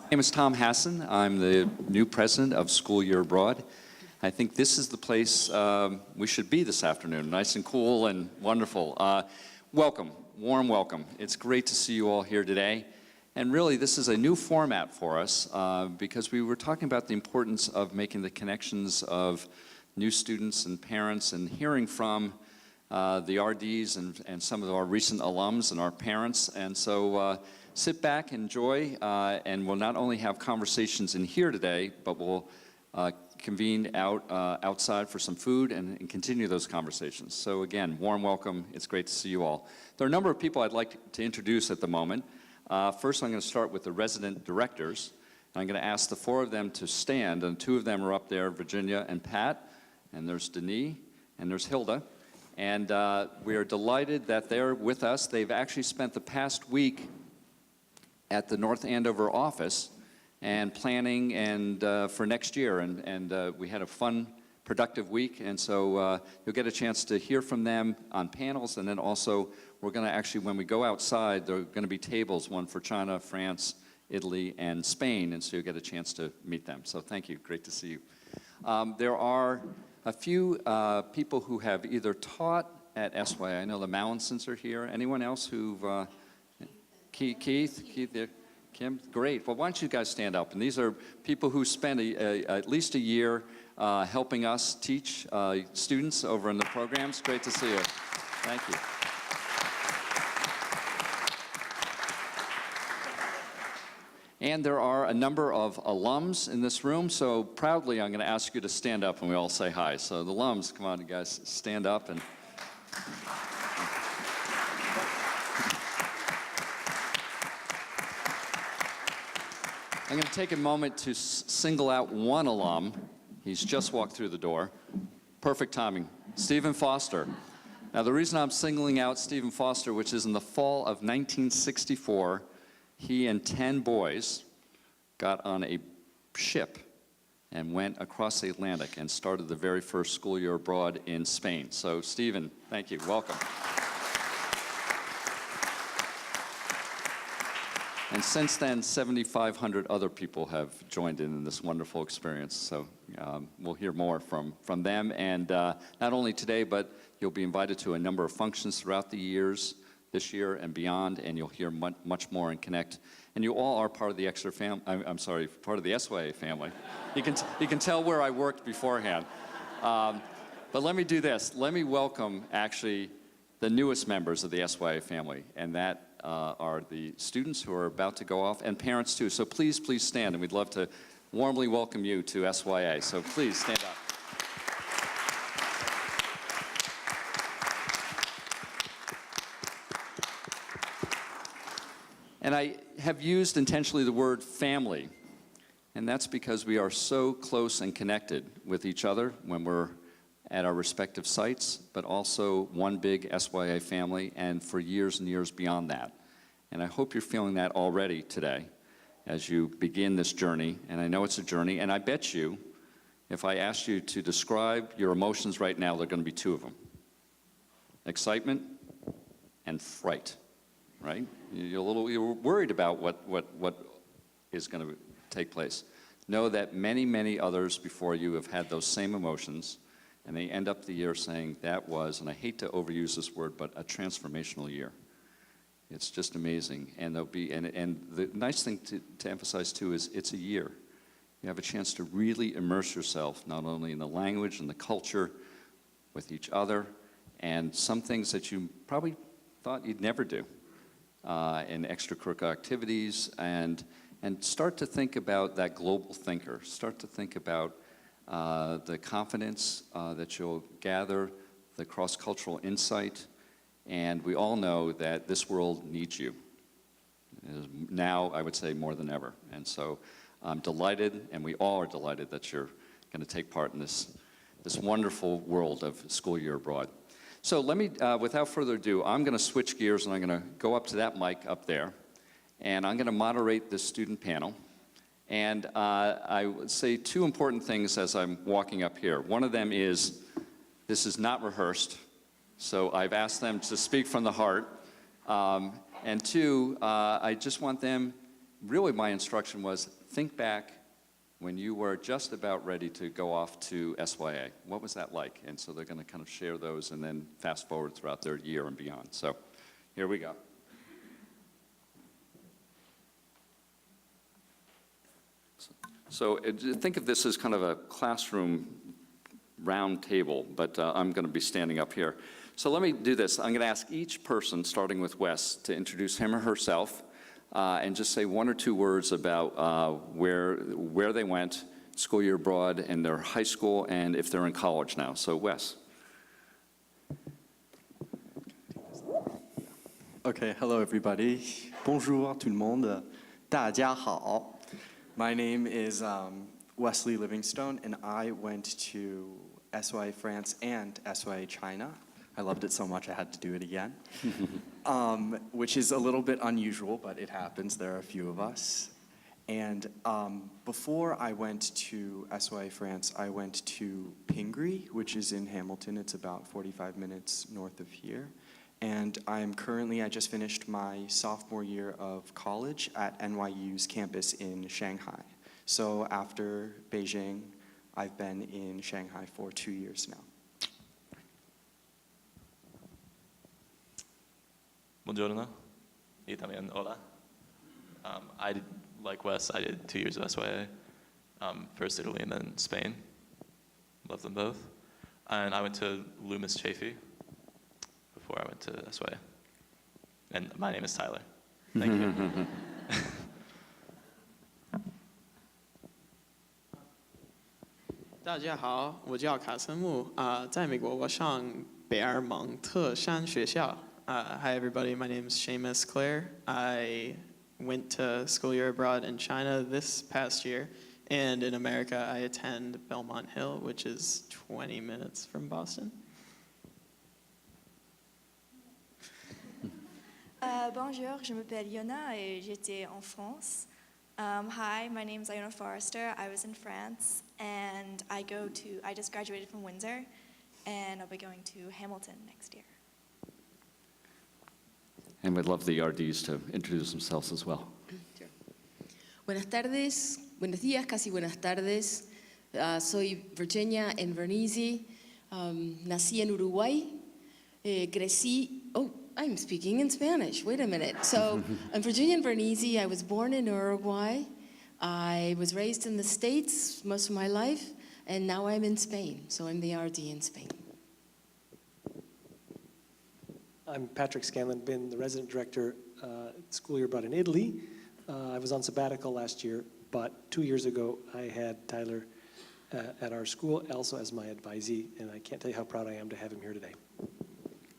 My name is Tom Hassan. I'm the new president of School Year Abroad. I think this is the place we should be this afternoon, nice and cool and wonderful. Welcome, warm welcome. It's great to see you all here today. And really, this is a new format for us because we were talking about the importance of making the connections of new students and parents and hearing from the RDs and some of our recent alums and our parents. And so sit back, enjoy, and we'll not only have conversations in here today, but we'll convene outside for some food and continue those conversations. So again, warm welcome. It's great to see you all. There are a number of people I'd like to introduce at the moment. First, I'm going to start with the resident directors. I'm going to ask the four of them to stand, and two of them are up there, Virginia and Pat, and there's Denis, and there's Hilda. And we are delighted that they're with us. They've actually spent the past week at the North Andover office and planning for next year. And we had a fun, productive week. And so you'll get a chance to hear from them on panels. And then also, we're going to actually, when we go outside, there are going to be tables, one for China, France, Italy, and Spain. And so you'll get a chance to meet them. So thank you. Great to see you. There are a few people who have either taught at SYA. I know the Mallinsons are here. Anyone else who've... Keith, Kim, great. Well, why don't you guys stand up? And these are people who spent at least a year helping us teach students over in the programs. Great to see you. Thank you. And there are a number of alums in this room, so proudly I'm going to ask you to stand up and we all say hi. So the alums, come on, you guys, stand up and... I'm going to take a moment to single out one alum. He's just walked through the door. Perfect timing. Stephen Foster. Now, the reason I'm singling out Stephen Foster, which is in the fall of 1964, he and 10 boys got on a ship and went across the Atlantic and started the very first school year abroad in Spain. So, Stephen, thank you. Welcome. And since then, 7,500 other people have joined in this wonderful experience. So we'll hear more from them. And not only today, but you'll be invited to a number of functions throughout the years, this year and beyond, and you'll hear much more and connect. And you all are part of the part of the SYA family. You can tell where I worked beforehand. But let me do this. Let me welcome, actually, the newest members of the SYA family, and that are the students who are about to go off, and parents too. So please stand, and we'd love to warmly welcome you to SYA. So please stand up. And I have used intentionally the word family, and that's because we are so close and connected with each other when we're at our respective sites, but also one big SYA family, and for years and years beyond that. And I hope you're feeling that already today as you begin this journey, and I know it's a journey, and I bet you, if I asked you to describe your emotions right now, there are going to be two of them. Excitement and fright, right? You're worried about what is going to take place. Know that many others before you have had those same emotions, and they end up the year saying that was, and I hate to overuse this word, but a transformational year. It's just amazing. And there'll be, and the nice thing to emphasize too is it's a year. You have a chance to really immerse yourself, not only in the language and the culture, with each other, and some things that you probably thought you'd never do in extracurricular activities, and start to think about that global thinker. Start to think about the confidence that you'll gather, the cross-cultural insight, and we all know that this world needs you. Now, I would say more than ever. And so I'm delighted, and we all are delighted that you're going to take part in this wonderful world of school year abroad. So let me, without further ado, I'm going to switch gears, and I'm going to go up to that mic up there, and I'm going to moderate this student panel. And I would say two important things as I'm walking up here. One of them is, this is not rehearsed, so I've asked them to speak from the heart. And two, I just want them, really my instruction was, think back when you were just about ready to go off to SYA. What was that like? And so they're going to kind of share those and then fast forward throughout their year and beyond. So here we go. So think of this as kind of a classroom round table, but I'm going to be standing up here. So let me do this. I'm going to ask each person, starting with Wes, to introduce him or herself and just say one or two words about where they went, school year abroad, and their high school, and if they're in college now. So Wes. Okay, hello everybody. Bonjour tout le monde. 大家好. My name is Wesley Livingstone, and I went to SYA France and SYA China. I loved it so much I had to do it again, which is a little bit unusual, but it happens. There are a few of us. And before I went to SYA France, I went to Pingree, which is in Hamilton. It's about 45 minutes north of here. And I just finished my sophomore year of college at NYU's campus in Shanghai. So after Beijing, I've been in Shanghai for 2 years now. Buongiorno. Y también hola. Like Wes, I did 2 years of SYA. First Italy and then Spain. Love them both. And I went to Loomis Chaffee before I went to SYA. And my name is Tyler. Thank you. 大家好，我叫卡森木，在美国我上北尔蒙特山学校。Hi everybody, my name is Seamus Clare. I went to school year abroad in China this past year, and in America I attend Belmont Hill, which is 20 minutes from Boston. Bonjour, je m'appelle Yona et j'étais en France. Hi, my name is Iona Forrester. I was in France, and I just graduated from Windsor, and I'll be going to Hamilton next year. And we'd love the RDs to introduce themselves as well. Sure. Buenas tardes, buenos días, casi buenas tardes. Soy Virginia Invernizzi. Nací en Uruguay. Crecí. Oh, I'm speaking in Spanish. Wait a minute. So I'm Virginia Invernizzi. I was born in Uruguay. I was raised in the States most of my life, and now I'm in Spain. So I'm the RD in Spain. I'm Patrick Scanlon, been the resident director school year abroad in Italy. I was on sabbatical last year, but 2 years ago I had Tyler at our school also as my advisee, and I can't tell you how proud I am to have him here today.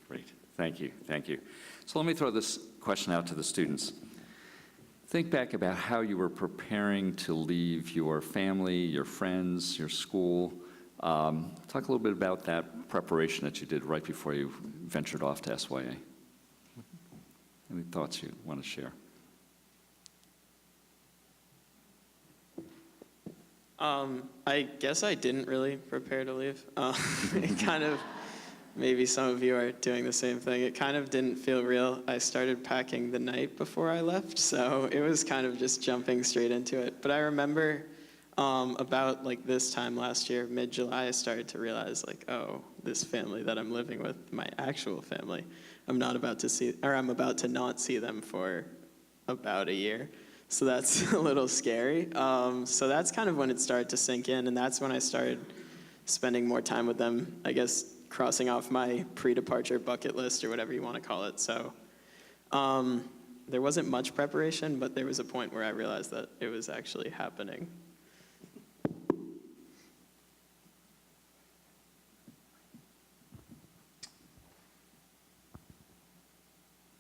Great, thank you, thank you. So let me throw this question out to the students. Think back about how you were preparing to leave your family, your friends, your school. Talk a little bit about that preparation that you did right before you ventured off to SYA. Any thoughts you want to share? I guess I didn't really prepare to leave. It kind of, maybe some of you are doing the same thing. It kind of didn't feel real. I started packing the night before I left, so it was kind of just jumping straight into it. But I remember about like this time last year, mid-July, I started to realize like, oh, this family that I'm living with, my actual family, I'm about to not see them for about a year. So that's a little scary. So that's kind of when it started to sink in, and that's when I started spending more time with them, I guess crossing off my pre-departure bucket list or whatever you want to call it. So there wasn't much preparation, but there was a point where I realized that it was actually happening.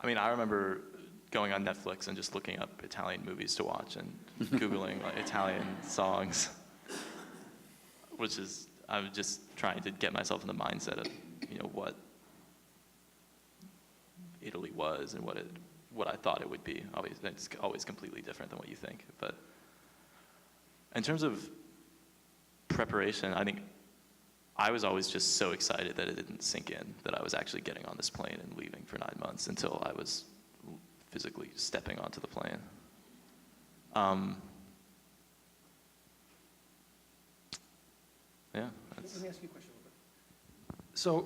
I mean, I remember going on Netflix and just looking up Italian movies to watch and Googling like Italian songs, which is, I was just trying to get myself in the mindset of, what Italy was and what I thought it would be. Obviously, it's always completely different than what you think. But in terms of preparation, I think I was always just so excited that it didn't sink in, that I was actually getting on this plane and leaving for 9 months until I was physically stepping onto the plane. Yeah, that's, Let me ask you a question.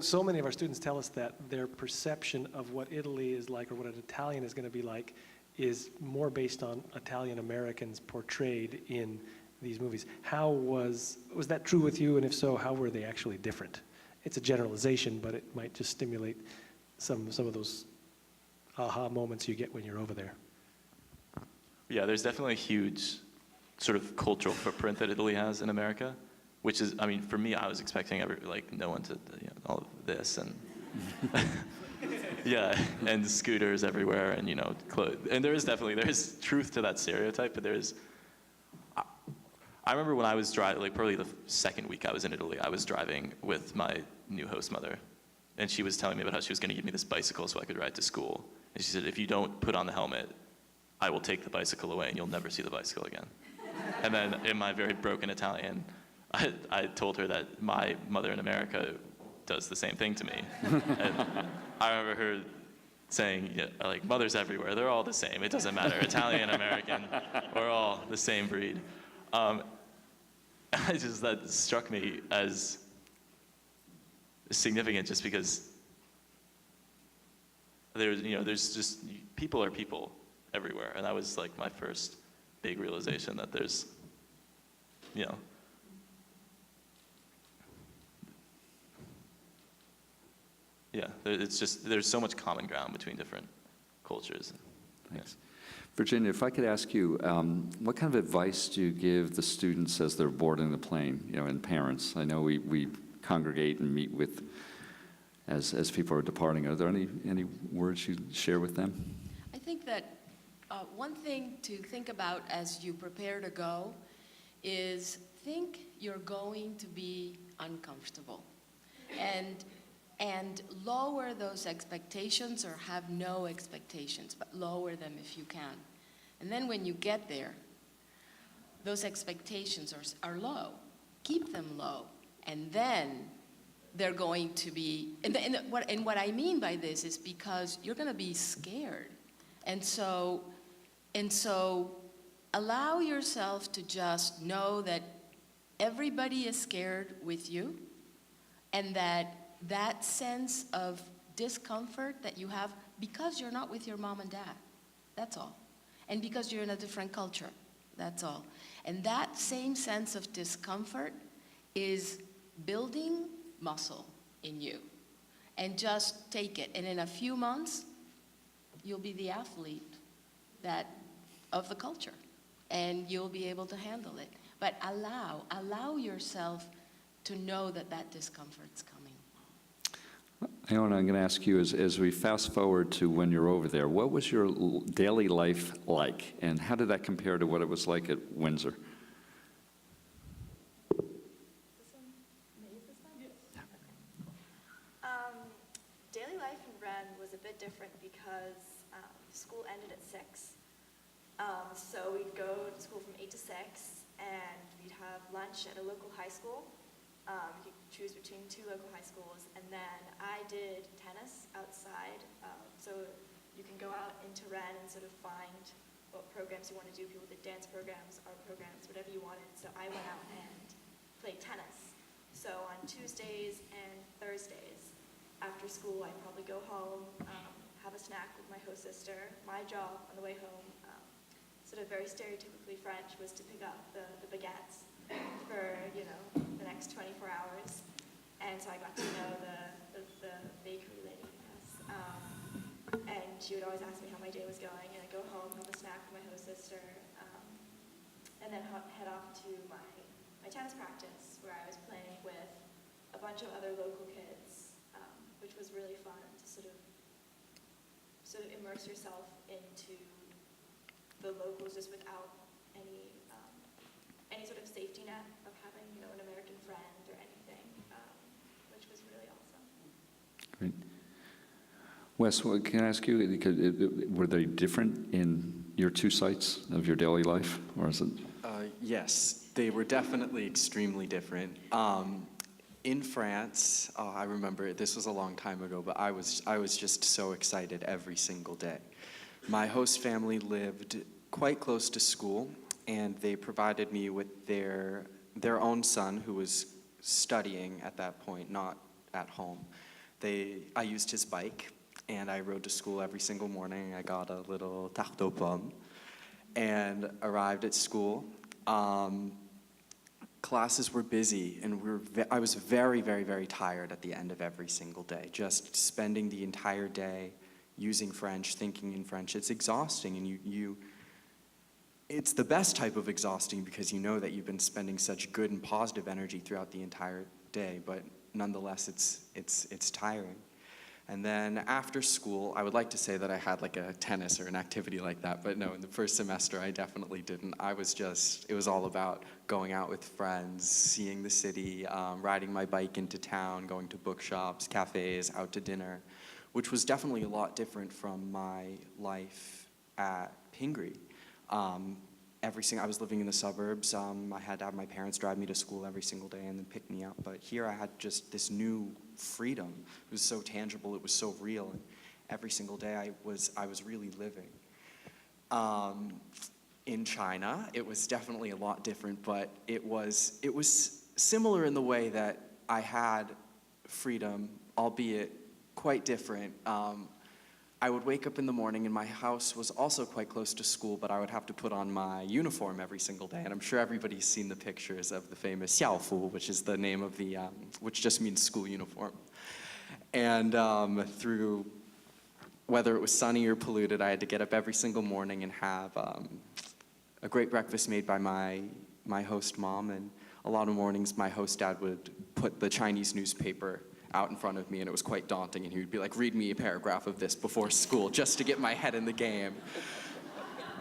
So many of our students tell us that their perception of what Italy is like or what an Italian is going to be like is more based on Italian Americans portrayed in these movies. How was that true with you? And if so, how were they actually different? It's a generalization, but it might just stimulate some of those aha moments you get when you're over there. yeah, there's definitely a huge sort of cultural footprint that Italy has in America, which is, I mean, for me, I was expecting no one to, all of this and yeah, and scooters everywhere and, clothes. And there is truth to that stereotype, but I remember when I was driving, probably the second week I was in Italy, I was driving with my new host mother, and she was telling me about how she was going to give me this bicycle so I could ride to school. And she said, if you don't put on the helmet, I will take the bicycle away and you'll never see the bicycle again. And then in my very broken Italian, I told her that my mother in America does the same thing to me. And I remember her saying, mothers everywhere, they're all the same. It doesn't matter, Italian, American, we're all the same breed. That struck me as significant just because there's just, people are people everywhere. And that was like my first big realization that there's, it's just, there's so much common ground between different cultures. Thanks. Virginia, if I could ask you, what kind of advice do you give the students as they're boarding the plane, and parents? I know we congregate and meet with, as people are departing. Are there any words you'd share with them? I think that one thing to think about as you prepare to go is think you're going to be uncomfortable. And lower those expectations, or have no expectations, but lower them if you can. And then when you get there, those expectations are low. Keep them low. And then they're going to be, and what I mean by this is because you're going to be scared. And so allow yourself to just know that everybody is scared with you, and that sense of discomfort that you have because you're not with your mom and dad, that's all. And because you're in a different culture, that's all. And that same sense of discomfort is building muscle in you. And just take it. And in a few months, you'll be the athlete of the culture. And you'll be able to handle it. But allow yourself to know that discomfort's coming. Iona, I'm going to ask you, as we fast forward to when you're over there, what was your daily life like, and how did that compare to what it was like at Windsor? Daily life in Rennes was a bit different because school ended at 6. So we'd go to school from 8 to 6, and we'd have lunch at a local high school. You could choose between 2 local high schools, and then I did tennis outside. So you can go out into Rennes and sort of find what programs you want to do. People did dance programs, art programs, whatever you wanted. So I went out and played tennis. So on Tuesdays and Thursdays, after school, I'd probably go home, have a snack with my host sister. My job on the way home, sort of very stereotypically French, was to pick up the baguettes for, the next 24 hours. And so I got to know the bakery lady, and she would always ask me how my day was going, and I'd go home, have a snack with my host sister, and then head off to my tennis practice, where I was playing with a bunch of other local kids, which was really fun to sort of immerse yourself into the locals just without any sort of safety net of having, an American friend or anything, which was really awesome. Great. Wes, can I ask you, were they different in your 2 sites of your daily life, or is it? Yes, they were definitely extremely different. In France, I remember, this was a long time ago, but I was just so excited every single day. My host family lived quite close to school, and they provided me with their own son, who was studying at that point, not at home. I used his bike, and I rode to school every single morning. I got a little tarte aux pommes and arrived at school. Classes were busy, and I was very, very, very tired at the end of every single day, just spending the entire day using French, thinking in French. It's exhausting, and it's the best type of exhausting because you know that you've been spending such good and positive energy throughout the entire day, but nonetheless, it's tiring. And then after school, I would like to say that I had like a tennis or an activity like that, but no, in the first semester, I definitely didn't. It was all about going out with friends, seeing the city, riding my bike into town, going to bookshops, cafes, out to dinner, which was definitely a lot different from my life at Pingree. I was living in the suburbs. I had to have my parents drive me to school every single day and then pick me up. But here I had just this new freedom. It was so tangible. It was so real. And every single day I was really living. In China, it was definitely a lot different, but it was similar in the way that I had freedom, albeit quite different. I would wake up in the morning, and my house was also quite close to school, but I would have to put on my uniform every single day. And I'm sure everybody's seen the pictures of the famous xiaofu, which is the name of which just means school uniform. And through whether it was sunny or polluted, I had to get up every single morning and have a great breakfast made by my host mom. And a lot of mornings, my host dad would put the Chinese newspaper out in front of me, and it was quite daunting, and he would be like, read me a paragraph of this before school just to get my head in the game.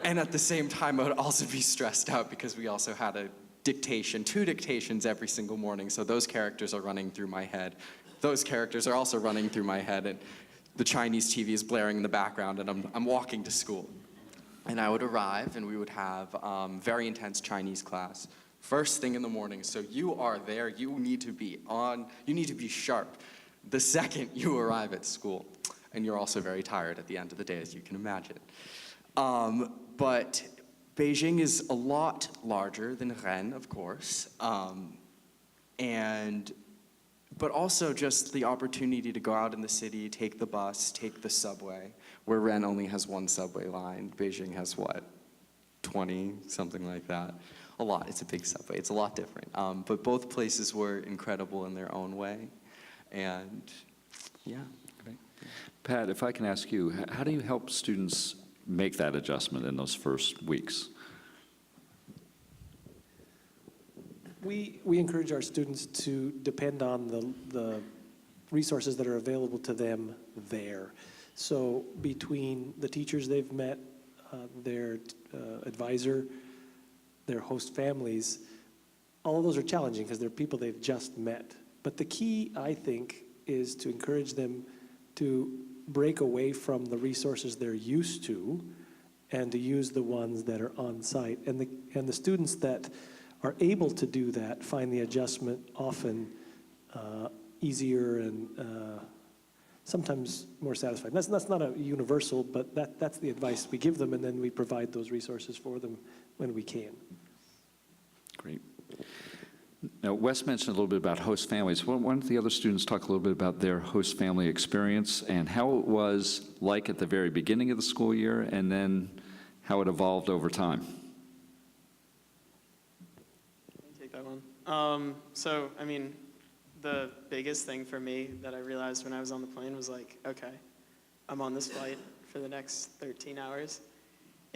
And at the same time, I would also be stressed out because we also had a dictation, 2 dictations every single morning, so those characters are running through my head. Those characters are also running through my head, and the Chinese TV is blaring in the background, and I'm walking to school. And I would arrive, and we would have very intense Chinese class. First thing in the morning, so you are there, you need to be sharp the second you arrive at school. And you're also very tired at the end of the day, as you can imagine. But Beijing is a lot larger than Rennes, of course. But also just the opportunity to go out in the city, take the bus, take the subway, where Rennes only has 1 subway line. Beijing has what, 20, something like that. A lot, it's a big subway, it's a lot different. But both places were incredible in their own way. And yeah. Great. Pat, if I can ask you, how do you help students make that adjustment in those first weeks? We encourage our students to depend on the resources that are available to them there. So between the teachers they've met, their advisor, their host families, all of those are challenging because they're people they've just met. But the key, I think, is to encourage them to break away from the resources they're used to and to use the ones that are on site. And the students that are able to do that find the adjustment often easier and sometimes more satisfying. That's not a universal, but that's the advice we give them, and then we provide those resources for them when we can. Great. Now, Wes mentioned a little bit about host families. Why don't the other students talk a little bit about their host family experience and how it was like at the very beginning of the school year and then how it evolved over time? Take that one. The biggest thing for me that I realized when I was on the plane was like, okay, I'm on this flight for the next 13 hours.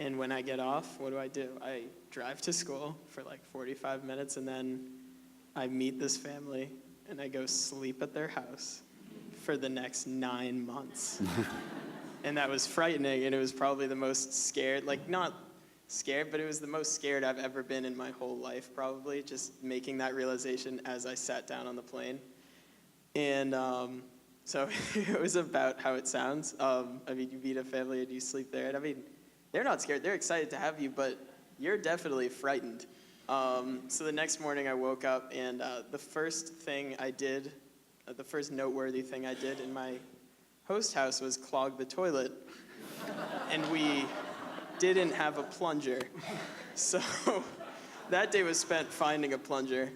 And when I get off, what do? I drive to school for like 45 minutes, and then I meet this family, and I go sleep at their house for the next 9 months. And that was frightening, and it was probably the most scared, like not scared, but it was the most scared I've ever been in my whole life, probably, just making that realization as I sat down on the plane. And so it was about how it sounds. You meet a family and you sleep there, and they're not scared, they're excited to have you, but you're definitely frightened. So the next morning I woke up, and the first noteworthy thing I did in my host house was clog the toilet. And we didn't have a plunger. So that day was spent finding a plunger.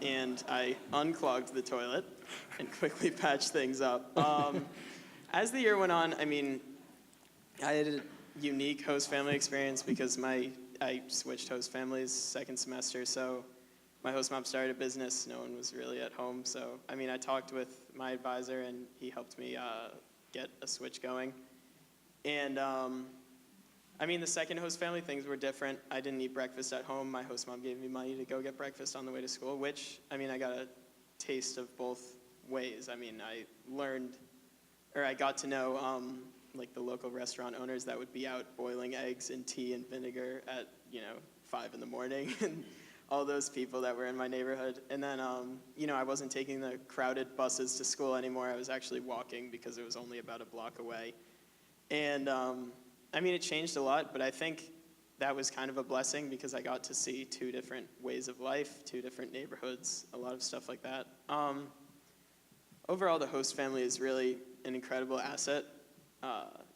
and I unclogged the toilet and quickly patched things up. As the year went on, I mean, I had a unique host family experience because I switched host families second semester, so my host mom started a business. No one was really at home, so I mean, I talked with my advisor, and he helped me get a switch going. And I mean, the second host family, things were different. I didn't eat breakfast at home. My host mom gave me money to go get breakfast on the way to school, which, I mean, I got a taste of both ways. I mean, I got to know like the local restaurant owners that would be out boiling eggs in tea and vinegar at 5 in the morning, and all those people that were in my neighborhood. And then I wasn't taking the crowded buses to school anymore. I was actually walking because it was only about a block away. And I mean, it changed a lot, but I think that was kind of a blessing because I got to see 2 different ways of life, 2 different neighborhoods, a lot of stuff like that. Overall, the host family is really an incredible asset.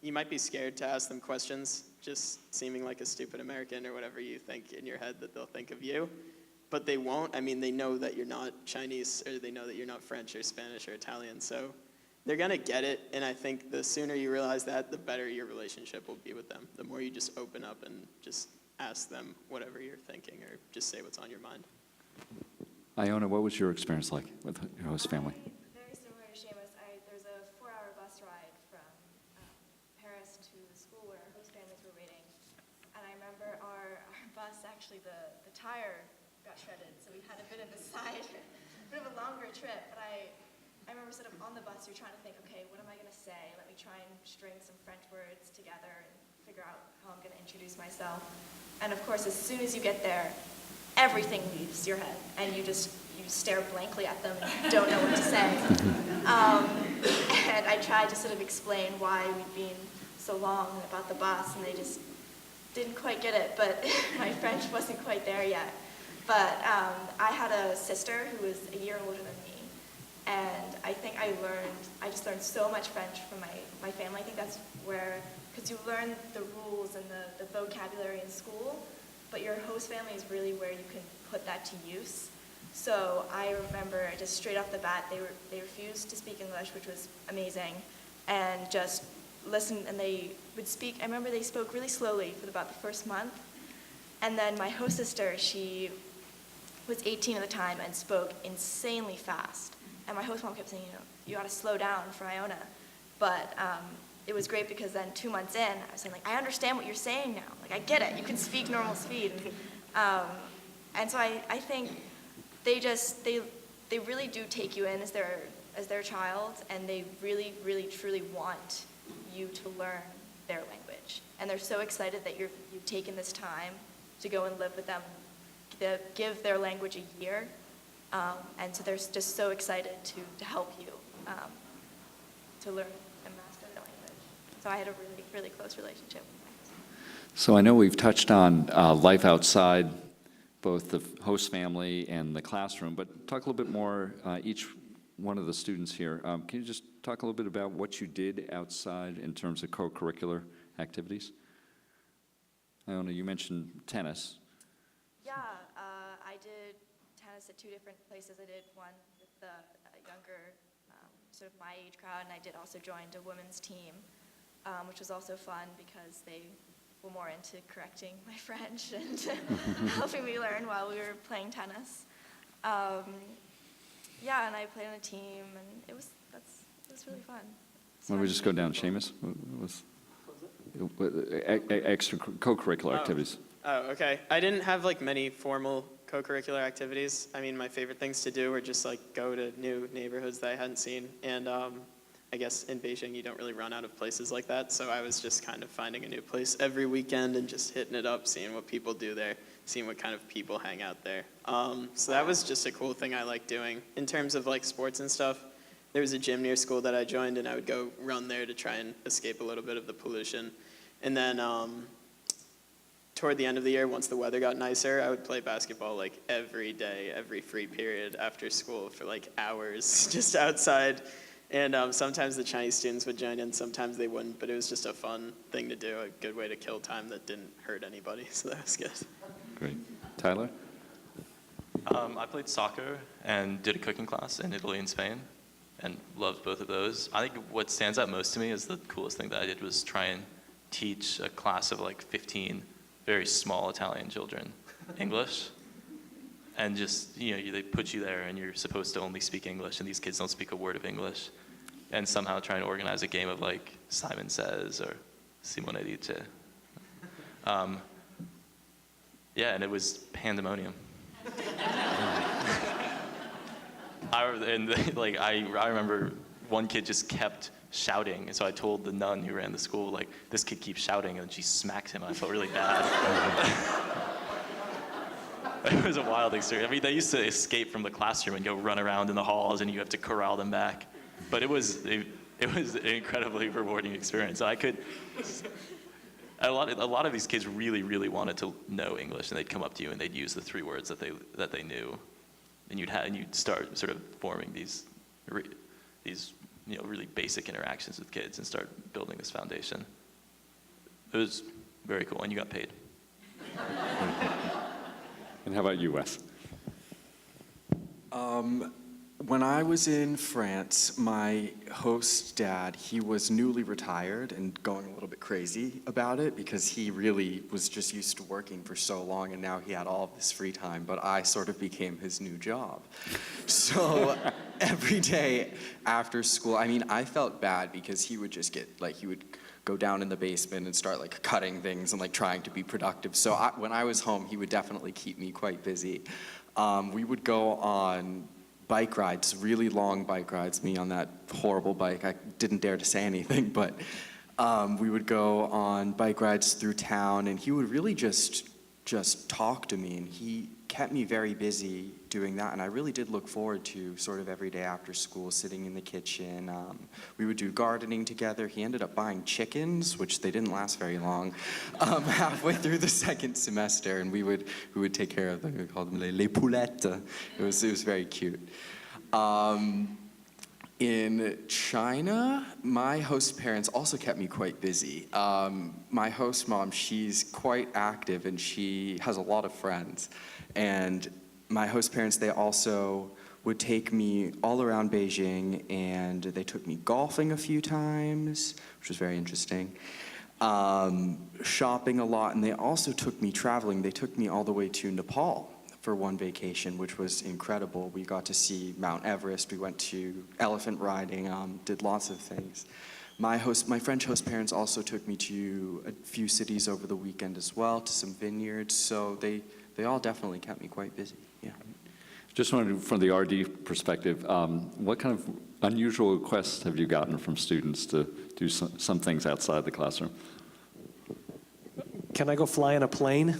You might be scared to ask them questions, just seeming like a stupid American or whatever you think in your head that they'll think of you. But they won't. I mean, they know that you're not Chinese, or they know that you're not French or Spanish or Italian. So they're going to get it. And I think the sooner you realize that, the better your relationship will be with them. The more you just open up and just ask them whatever you're thinking, or just say what's on your mind. Iona, what was your experience like with your host family? Very similar to Seamus. There's a 4-hour bus ride from Paris to the school where our host families were waiting. And I remember our bus, actually, the tire got shredded, so we had a bit of a longer trip. But I remember sort of on the bus, you're trying to think, okay, what am I going to say? Let me try and string some French words together and figure out how I'm going to introduce myself. And of course, as soon as you get there, everything leaves your head, and you stare blankly at them and you don't know what to say. And I tried to sort of explain why we'd been so long about the bus, and they just didn't quite get it, but my French wasn't quite there yet. But I had a sister who was a year older than me, and I think I just learned so much French from my family. I think that's where, because you learn the rules and the vocabulary in school, but your host family is really where you can put that to use. So I remember just straight off the bat, they refused to speak English, which was amazing, and just listened, and they would speak. I remember they spoke really slowly for about the first month, and then my host sister, she was 18 at the time and spoke insanely fast. And my host mom kept saying, you ought to slow down for Iona. But it was great because then 2 months in, I was saying, I understand what you're saying now. I get it. You can speak normal speed. And so I think they really do take you in as their child, and they really, really, truly want you to learn their language. And they're so excited that you've taken this time to go and live with them, to give their language a year. And so they're just so excited to help you to learn and master their language. So I had a really, really close relationship with my husband. So I know we've touched on life outside both the host family and the classroom, but talk a little bit more, each one of the students here. Can you just talk a little bit about what you did outside in terms of co-curricular activities? Iona, you mentioned tennis. Yeah, I did tennis at 2 different places. I did one with the younger, sort of my age crowd, and I did also join a women's team, which was also fun because they were more into correcting my French and helping me learn while we were playing tennis. Yeah, and I played on a team, and it was really fun. Why don't we just go down, Seamus? Extra co-curricular activities. Oh, okay. I didn't have many formal co-curricular activities. I mean, my favorite things to do were just go to new neighborhoods that I hadn't seen. And I guess in Beijing, you don't really run out of places like that. So I was just kind of finding a new place every weekend and just hitting it up, seeing what people do there, seeing what kind of people hang out there. So that was just a cool thing I liked doing. In terms of sports and stuff, there was a gym near school that I joined, and I would go run there to try and escape a little bit of the pollution. And then toward the end of the year, once the weather got nicer, I would play basketball every day, every free period after school for hours just outside. And sometimes the Chinese students would join in, sometimes they wouldn't, but it was just a fun thing to do, a good way to kill time that didn't hurt anybody, so that was good. Great. Tyler? I played soccer and did a cooking class in Italy and Spain, and loved both of those. I think what stands out most to me is the coolest thing that I did was try and teach a class of like 15 very small Italian children English. And just, they put you there and you're supposed to only speak English, and these kids don't speak a word of English. And somehow trying to organize a game of like Simon Says or Simone Dice. Yeah, and it was pandemonium. I remember one kid just kept shouting, and so I told the nun who ran the school, like, this kid keeps shouting, and she smacked him. I felt really bad. It was a wild experience. I mean, they used to escape from the classroom and go run around in the halls, and you have to corral them back. But it was an incredibly rewarding experience. A lot of these kids really, really wanted to know English, and they'd come up to you and they'd use the 3 words that they knew, and you'd start sort of forming these really basic interactions with kids and start building this foundation. It was very cool, and you got paid. And how about you, Wes? When I was in France, my host dad, he was newly retired and going a little bit crazy about it because he really was just used to working for so long, and now he had all of this free time, but I sort of became his new job. So every day after school, I mean, I felt bad because he would just he would go down in the basement and start like cutting things and like trying to be productive. So when I was home, he would definitely keep me quite busy. We would go on bike rides, really long bike rides, me on that horrible bike. I didn't dare to say anything, but we would go on bike rides through town, and he would really just talk to me, and he kept me very busy doing that, and I really did look forward to sort of every day after school sitting in the kitchen. We would do gardening together. He ended up buying chickens, which they didn't last very long, halfway through the second semester, and we would take care of them. We called them les poulettes. It was very cute. In China, my host parents also kept me quite busy. My host mom, she's quite active and she has a lot of friends. And my host parents, they also would take me all around Beijing, and they took me golfing a few times, which was very interesting. Shopping a lot, and they also took me traveling. They took me all the way to Nepal for one vacation, which was incredible. We got to see Mount Everest. We went to elephant riding, did lots of things. My French host parents also took me to a few cities over the weekend as well, to some vineyards. So they all definitely kept me quite busy. Yeah. Just wondering, from the RD perspective, what kind of unusual requests have you gotten from students to do some things outside the classroom? Can I go fly in a plane?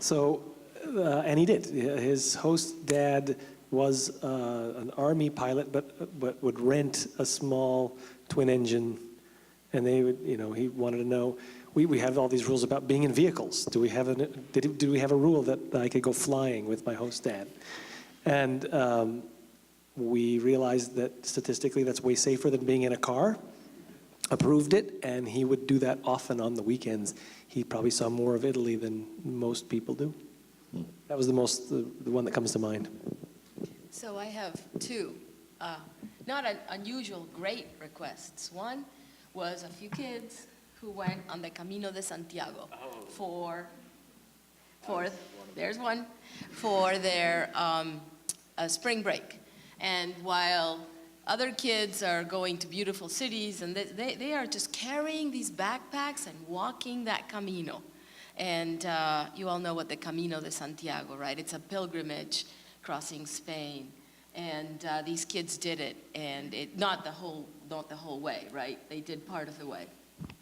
So, and he did. His host dad was an army pilot, but would rent a small twin engine, and they would, he wanted to know. We have all these rules about being in vehicles. Do we have a rule that I could go flying with my host dad? And we realized that statistically that's way safer than being in a car. Approved it, and he would do that often on the weekends. He probably saw more of Italy than most people do. That was the one that comes to mind. So I have 2, not unusual, great requests. One was a few kids who went on the Camino de Santiago for their spring break. And while other kids are going to beautiful cities, and they are just carrying these backpacks and walking that Camino. And you all know what the Camino de Santiago, right? It's a pilgrimage crossing Spain. And these kids did it, and not the whole way, right? They did part of the way.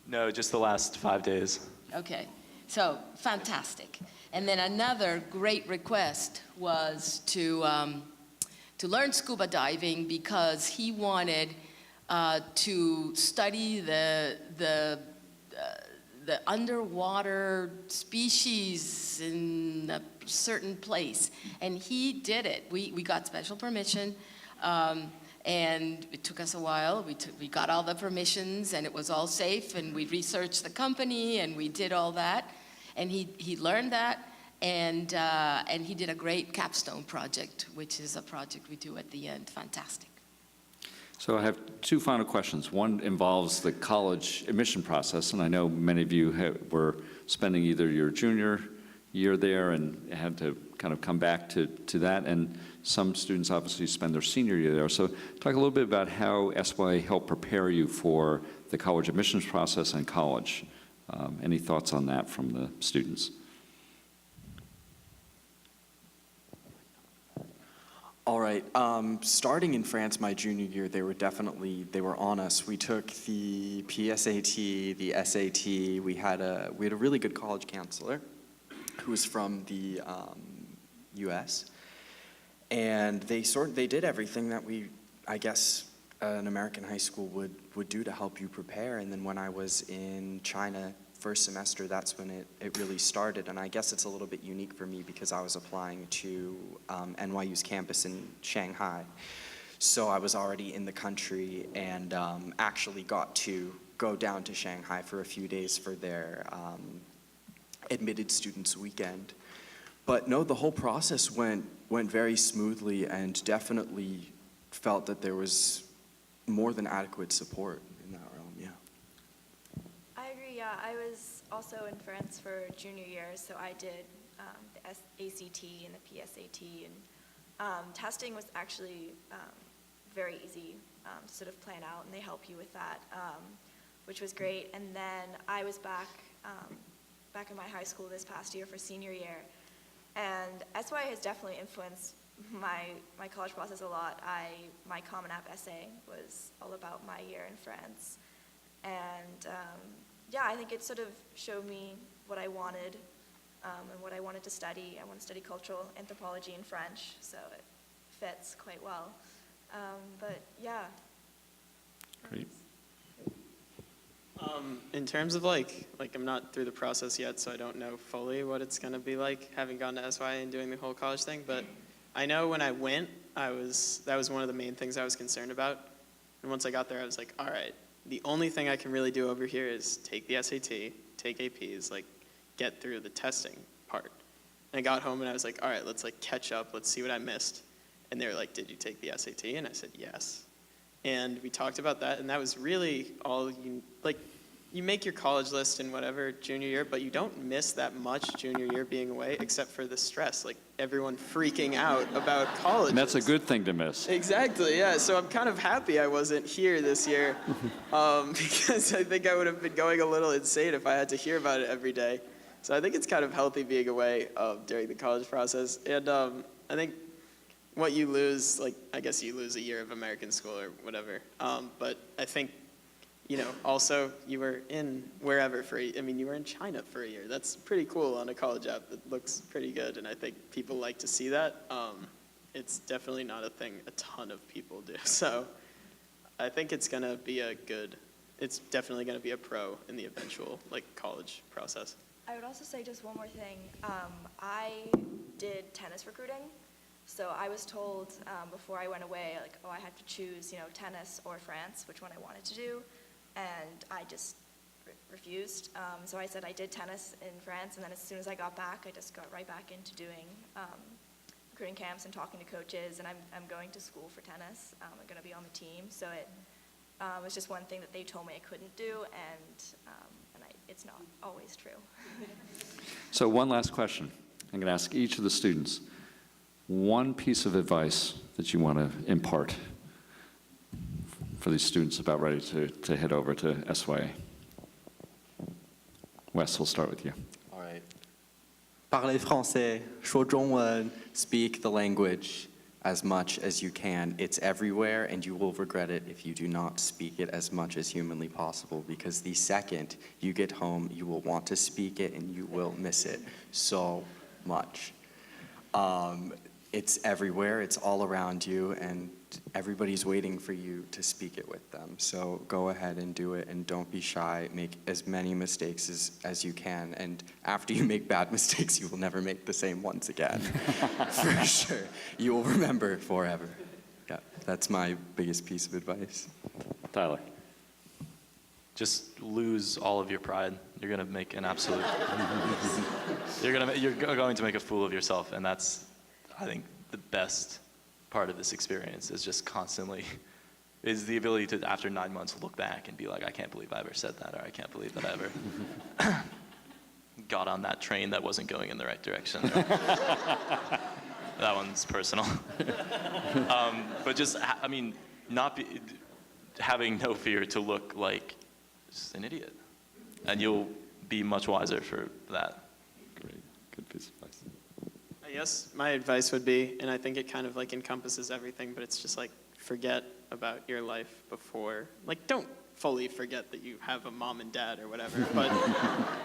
No, just the last 5 days. Okay, so fantastic. And then another great request was to learn scuba diving because he wanted to study the underwater species in a certain place. And he did it. We got special permission. And it took us a while. We got all the permissions, and it was all safe, and we researched the company, and we did all that. And he learned that, And he did a great capstone project, which is a project we do at the end. Fantastic. So I have two final questions. One involves the college admission process, and I know many of you were spending either your junior year there and had to kind of come back to that, and some students obviously spend their senior year there. So talk a little bit about how SYA helped prepare you for the college admissions process and college. Any thoughts on that from the students? All right. Starting in France my junior year, they were on us. We took the PSAT, the SAT. We had a really good college counselor who was from the U.S. And they did everything that I guess an American high school would do to help you prepare. And then when I was in China first semester, that's when it really started. And I guess it's a little bit unique for me because I was applying to NYU's campus in Shanghai. So I was already in the country and actually got to go down to Shanghai for a few days for their admitted students weekend. But no, the whole process went very smoothly, and definitely felt that there was more than adequate support in that realm, yeah. I agree, yeah. I was also in France for junior year, so I did the ACT and the PSAT, and testing was actually very easy to sort of plan out, and they help you with that, which was great. And then I was back in my high school this past year for senior year, and SYA has definitely influenced my college process a lot. My Common App essay was all about my year in France, and yeah, I think it sort of showed me what I wanted and what I wanted to study. I want to study cultural anthropology and French, so it fits quite well. But yeah. Great. In terms of like I'm not through the process yet, so I don't know fully what it's gonna be like having gone to SYA and doing the whole college thing. But I know when I went, that was one of the main things I was concerned about. And once I got there, I was like, all right, the only thing I can really do over here is take the SAT, take APs, like get through the testing part. And I got home and I was like, all right, let's like catch up, let's see what I missed. And they were like, did you take the SAT? And I said, yes. And we talked about that, and that was really all you make your college list in whatever junior year, but you don't miss that much junior year being away, except for the stress, like everyone freaking out about college. And that's a good thing to miss. Exactly, yeah. So I'm kind of happy I wasn't here this year, because I think I would have been going a little insane if I had to hear about it every day. So I think it's kind of healthy being away during the college process. And I think what you lose, like, I guess you lose a year of American school or whatever. But I think, also you were in wherever you were in China for a year. That's pretty cool on a college app. That looks pretty good, and I think people like to see that. It's definitely not a thing a ton of people do. So I think it's definitely gonna be a pro in the eventual, college process. I would also say just one more thing. I did tennis recruiting. So I was told before I went away, I had to choose, tennis or France, which one I wanted to do, and I just refused. So I said I did tennis in France, and then as soon as I got back, I just got right back into doing recruiting camps and talking to coaches, and I'm going to school for tennis. I'm going to be on the team, so it was just one thing that they told me I couldn't do, and it's not always true. So one last question. I'm going to ask each of the students one piece of advice that you want to impart for these students about ready to head over to SYA. Wes, we'll start with you. All right. Parlez français, 说中文, speak the language as much as you can. It's everywhere, and you will regret it if you do not speak it as much as humanly possible, because the second you get home, you will want to speak it, and you will miss it so much. It's everywhere, it's all around you, and everybody's waiting for you to speak it with them. So go ahead and do it, and don't be shy. Make as many mistakes as you can, and after you make bad mistakes, you will never make the same ones again. For sure. You will remember forever. Yeah, that's my biggest piece of advice. Tyler. just lose all of your pride. You're going to make an absolute, you're going to make a fool of yourself. And that's, I think, the best part of this experience is just constantly, is the ability to, after 9 months, look back and be like, I can't believe I ever said that, or I can't believe that I ever got on that train that wasn't going in the right direction. That one's personal. But just, I mean, having no fear to look like just an idiot. And you'll be much wiser for that. Great, good piece of advice. I guess my advice would be, and I think it kind of like encompasses everything, but it's just like forget about your life before, like don't fully forget that you have a mom and dad or whatever, but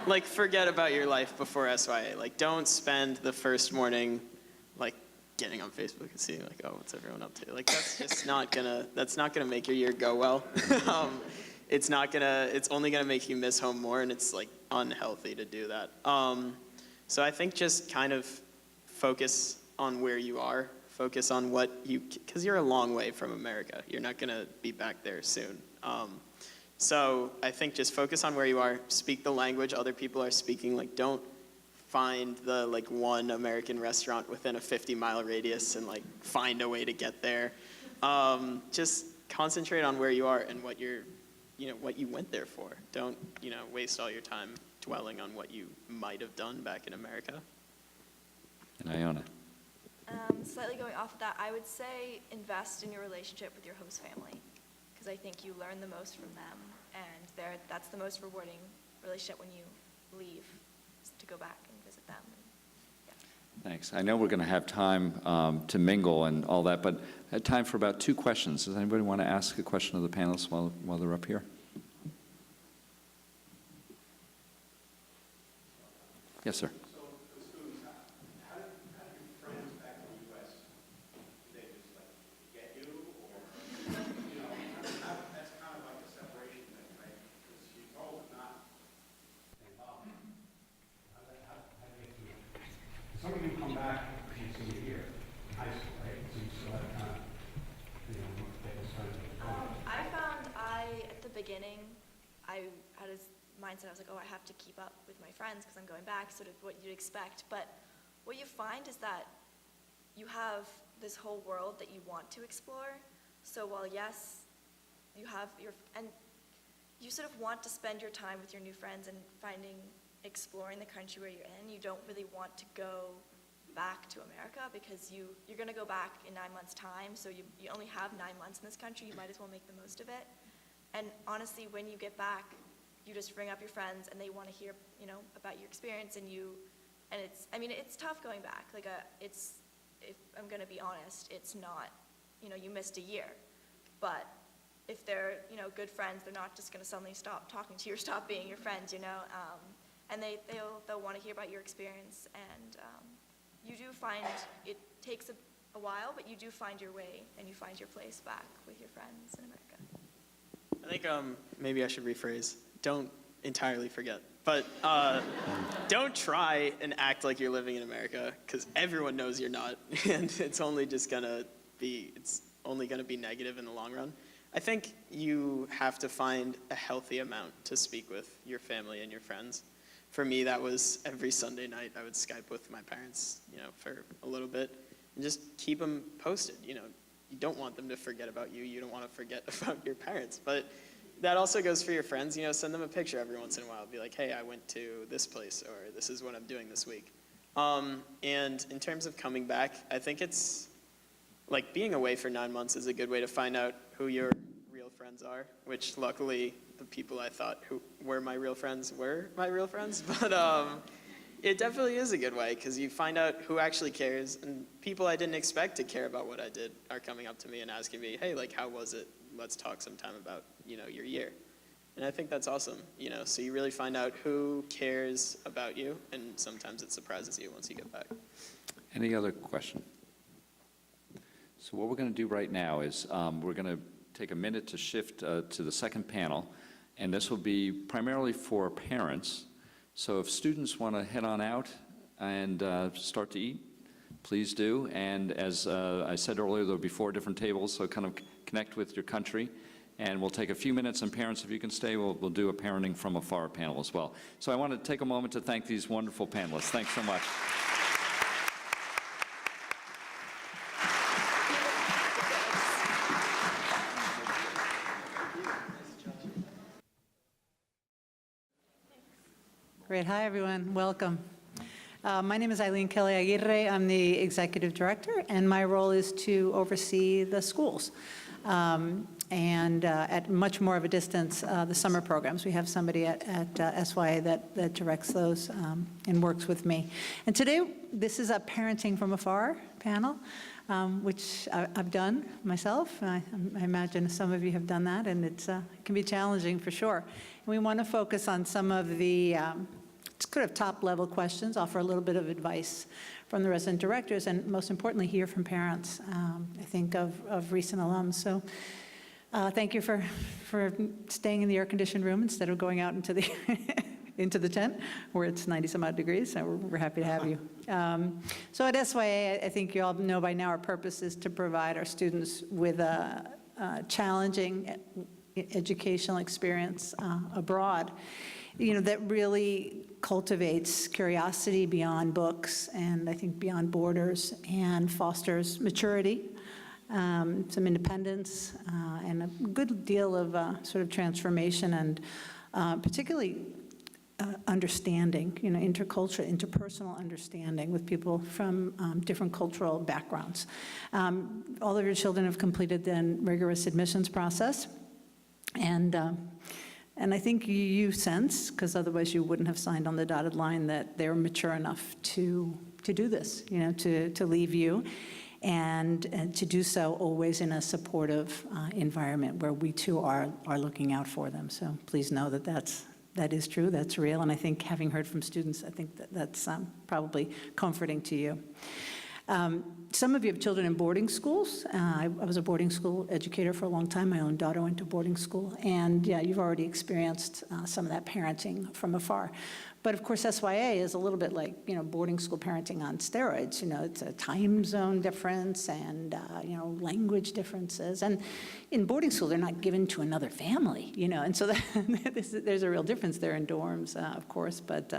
like forget about your life before SYA. Like don't spend the first morning like getting on Facebook and seeing like, oh, what's everyone up to? Like that's just not gonna make your year go well. It's only gonna make you miss home more, and it's like unhealthy to do that. So I think just kind of focus on where you are, focus on because you're a long way from America. You're not gonna be back there soon. So I think just focus on where you are, speak the language other people are speaking, like don't find the like one American restaurant within a 50-mile radius and like find a way to get there. Just concentrate on where you are and what you went there for. Don't, waste all your time dwelling on what you might have done back in America. And Iona. Slightly going off of that, I would say invest in your relationship with your host family, because I think you learn the most from them, and that's the most rewarding relationship when you leave, is to go back and visit them. Thanks. I know we're going to have time to mingle and all that, but I had time for about 2 questions. Does anybody want to ask a question of the panelists while they're up here? Yes, sir. So for the students, how did your friends back in the U.S., did they just like get you, or, that's kind of like a separation thing, right? Because you're told not involved. How do you do it? Some of you come back from senior year, high school, right? So you still have kind of, get this kind of. I found at the beginning, I had a mindset, I was like, oh, I have to keep up with my friends because I'm going back, sort of what you'd expect. But what you find is that you have this whole world that you want to explore. So while yes, you have and you sort of want to spend your time with your new friends and exploring the country where you're in, you don't really want to go back to America because you're going to go back in 9 months' time, so you only have 9 months in this country, you might as well make the most of it. And honestly, when you get back, you just ring up your friends and they want to hear, about your experience, and it's tough going back. Like, if I'm going to be honest, it's not, you missed a year. But if they're, good friends, they're not just going to suddenly stop talking to you or stop being your friends, and they'll want to hear about your experience. And you do find, it takes a while, but you do find your way and you find your place back with your friends in America. I think maybe I should rephrase. Don't entirely forget, but don't try and act like you're living in America, because everyone knows you're not, and it's only gonna be negative in the long run. I think you have to find a healthy amount to speak with your family and your friends. For me, that was every Sunday night I would Skype with my parents, for a little bit, and just keep them posted. You don't want them to forget about you. You don't want to forget about your parents, but that also goes for your friends. Send them a picture every once in a while. Be like, hey, I went to this place, or this is what I'm doing this week. And in terms of coming back, I think it's like being away for 9 months is a good way to find out who your real friends are, which luckily the people I thought who were my real friends were my real friends. But it definitely is a good way, because you find out who actually cares, and people I didn't expect to care about what I did are coming up to me and asking me, hey, like, how was it? Let's talk sometime about, your year. And I think that's awesome, so you really find out who cares about you, and sometimes it surprises you once you get back. Any other question? So what we're going to do right now is we're going to take a minute to shift to the second panel, and this will be primarily for parents. So if students want to head on out and start to eat, please do. And as I said earlier, there'll be 4 different tables, so kind of connect with your country. And we'll take a few minutes, and parents, if you can stay, we'll do a Parenting from Afar panel as well. So I want to take a moment to thank these wonderful panelists. Thanks so much. Great. Hi, everyone. Welcome. My name is Eileen Kelly Aguirre. I'm the executive director, and my role is to oversee the schools. And at much more of a distance, the summer programs. We have somebody at SYA that directs those and works with me. And today, this is a Parenting from Afar panel, which I've done myself. I imagine some of you have done that, and it can be challenging for sure. And we want to focus on some of the sort of top-level questions, offer a little bit of advice from the resident directors, and most importantly, hear from parents, I think, of recent alums. So thank you for staying in the air-conditioned room instead of going out into the into the tent where it's 90-some-odd degrees, so we're happy to have you. So at SYA, I think you all know by now our purpose is to provide our students with a challenging educational experience abroad, that really cultivates curiosity beyond books and I think beyond borders and fosters maturity, some independence, and a good deal of sort of transformation and particularly understanding, interpersonal understanding with people from different cultural backgrounds. All of your children have completed the rigorous admissions process, and I think you sense, because otherwise you wouldn't have signed on the dotted line, that they're mature enough to do this, to leave you, and to do so always in a supportive environment where we too are looking out for them. So please know that is true, that's real, and I think having heard from students, I think that's probably comforting to you. Some of you have children in boarding schools. I was a boarding school educator for a long time. My own daughter went to boarding school. And yeah, you've already experienced some of that parenting from afar. But of course, SYA is a little bit like, boarding school parenting on steroids. It's a time zone difference and, language differences. And in boarding school, they're not given to another family, and so there's a real difference there in dorms, of course, but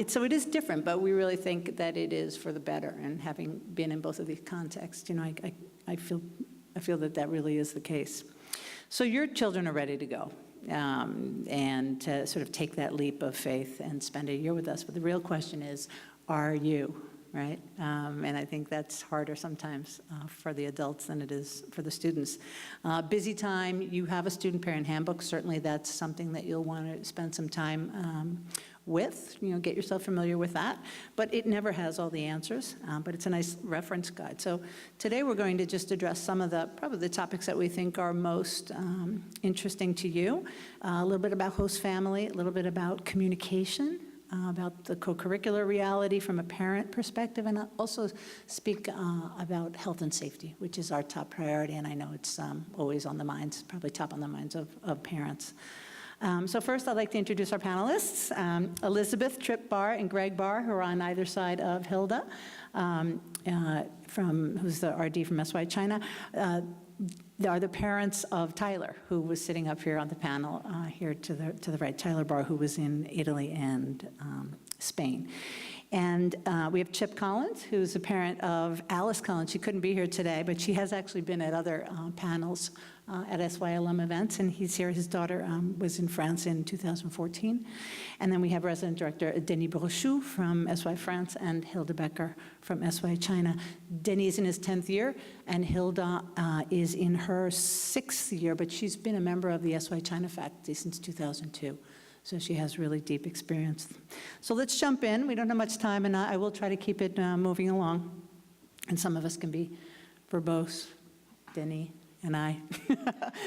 so it is different, but we really think that it is for the better. And having been in both of these contexts, I feel that really is the case. So your children are ready to go and to sort of take that leap of faith and spend a year with us. But the real question is, are you, right? And I think that's harder sometimes for the adults than it is for the students. Busy time, you have a student parent handbook. Certainly that's something that you'll want to spend some time with, get yourself familiar with that. But it never has all the answers, but it's a nice reference guide. So today we're going to just address some of probably the topics that we think are most interesting to you. A little bit about host family, a little bit about communication, about the co-curricular reality from a parent perspective, and I'll also speak about health and safety, which is our top priority, and I know it's always on the minds, probably top on the minds of parents. So first, I'd like to introduce our panelists, Elizabeth, Tripp Barr, and Greg Barr, who are on either side of Hilda, who's the RD from SYA China. They are the parents of Tyler, who was sitting up here on the panel here to the right, Tyler Barr, who was in Italy and Spain. And we have Chip Collins, who's a parent of Alice Collins. She couldn't be here today, but she has actually been at other panels at SYA alum events, and he's here. His daughter was in France in 2014. And then we have resident director Denis Brochou from SYA France and Hilda Becker from SYA China. Denis is in his 10th year, and Hilda is in her 6th year, but she's been a member of the SYA China faculty since 2002. So she has really deep experience. So let's jump in. We don't have much time, and I will try to keep it moving along. And some of us can be verbose, Denis and I.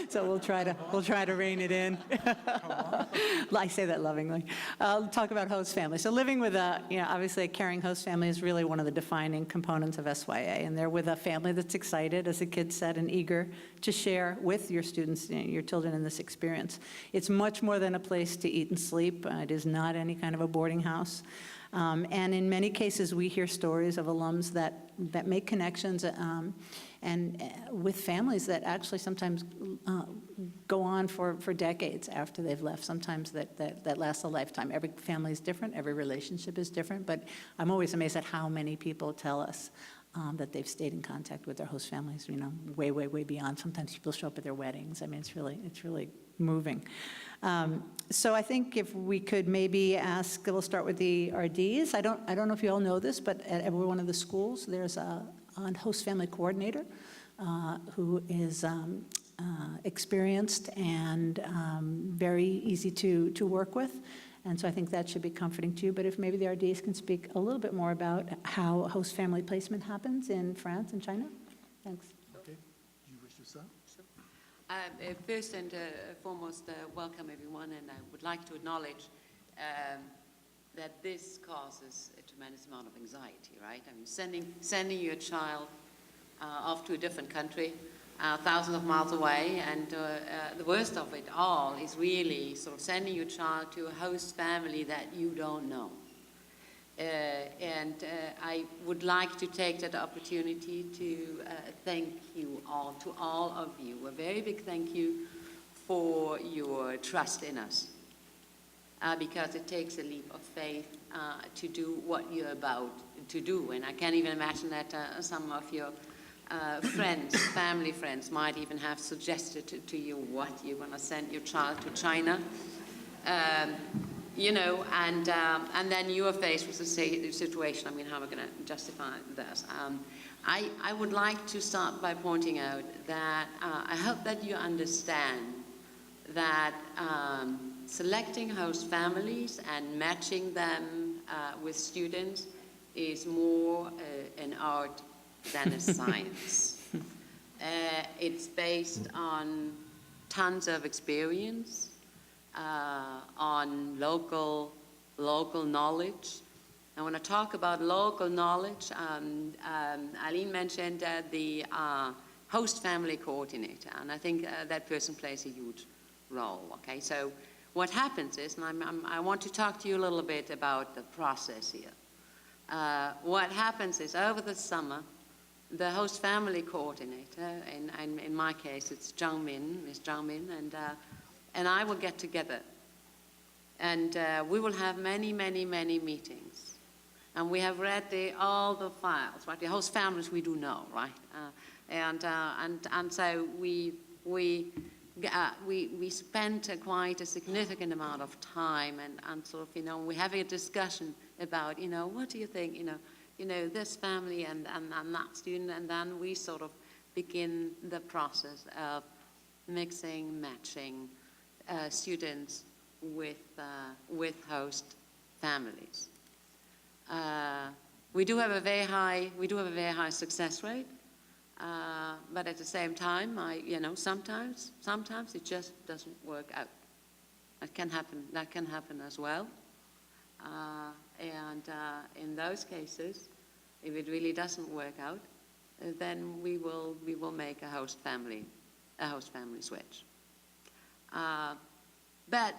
So we'll try to rein it in. I say that lovingly. I'll talk about host family. So living with obviously a caring host family is really one of the defining components of SYA, and they're with a family that's excited, as the kids said, and eager to share with your students, your children in this experience. It's much more than a place to eat and sleep. It is not any kind of a boarding house. And in many cases, we hear stories of alums that make connections with families that actually sometimes go on for decades after they've left. Sometimes that lasts a lifetime. Every family is different, every relationship is different, but I'm always amazed at how many people tell us that they've stayed in contact with their host families, way, way, way beyond. Sometimes people show up at their weddings. I mean, it's really moving. So I think if we could maybe ask, we'll start with the RDs. I don't know if you all know this, but at every one of the schools, there's a host family coordinator who is experienced and very easy to work with. And so I think that should be comforting to you. But if maybe the RDs can speak a little bit more about how host family placement happens in France and China. Thanks. Okay. You wish to start? First and foremost, welcome everyone, and I would like to acknowledge that this causes a tremendous amount of anxiety, right? I mean, sending your child off to a different country, thousands of miles away, and the worst of it all is really sort of sending your child to a host family that you don't know. And I would like to take that opportunity to thank you all, to all of you. A very big thank you for your trust in us, because it takes a leap of faith to do what you're about to do. And I can't even imagine that some of your family friends might even have suggested to you what you're going to send your child to China. And then you are faced with the situation. I mean, how am I going to justify this? I would like to start by pointing out that I hope that you understand that selecting host families and matching them with students is more an art than a science. It's based on tons of experience, on local knowledge. And when I talk about local knowledge, Eileen mentioned the host family coordinator, and I think that person plays a huge role. Okay, so what happens is, and I want to talk to you a little bit about the process here. What happens is, over the summer, the host family coordinator, and in my case it's Miss Zhang Min, and I will get together, and we will have many meetings, and we have read all the files, right? The host families we do know, right? And so we spent quite a significant amount of time and sort of, we're having a discussion about, what do you think, this family and that student, and then we sort of begin the process of mixing, matching students with host families. We do have a very high success rate, but at the same time, sometimes it just doesn't work out. That can happen as well. And in those cases, if it really doesn't work out, then we will make a host family switch. But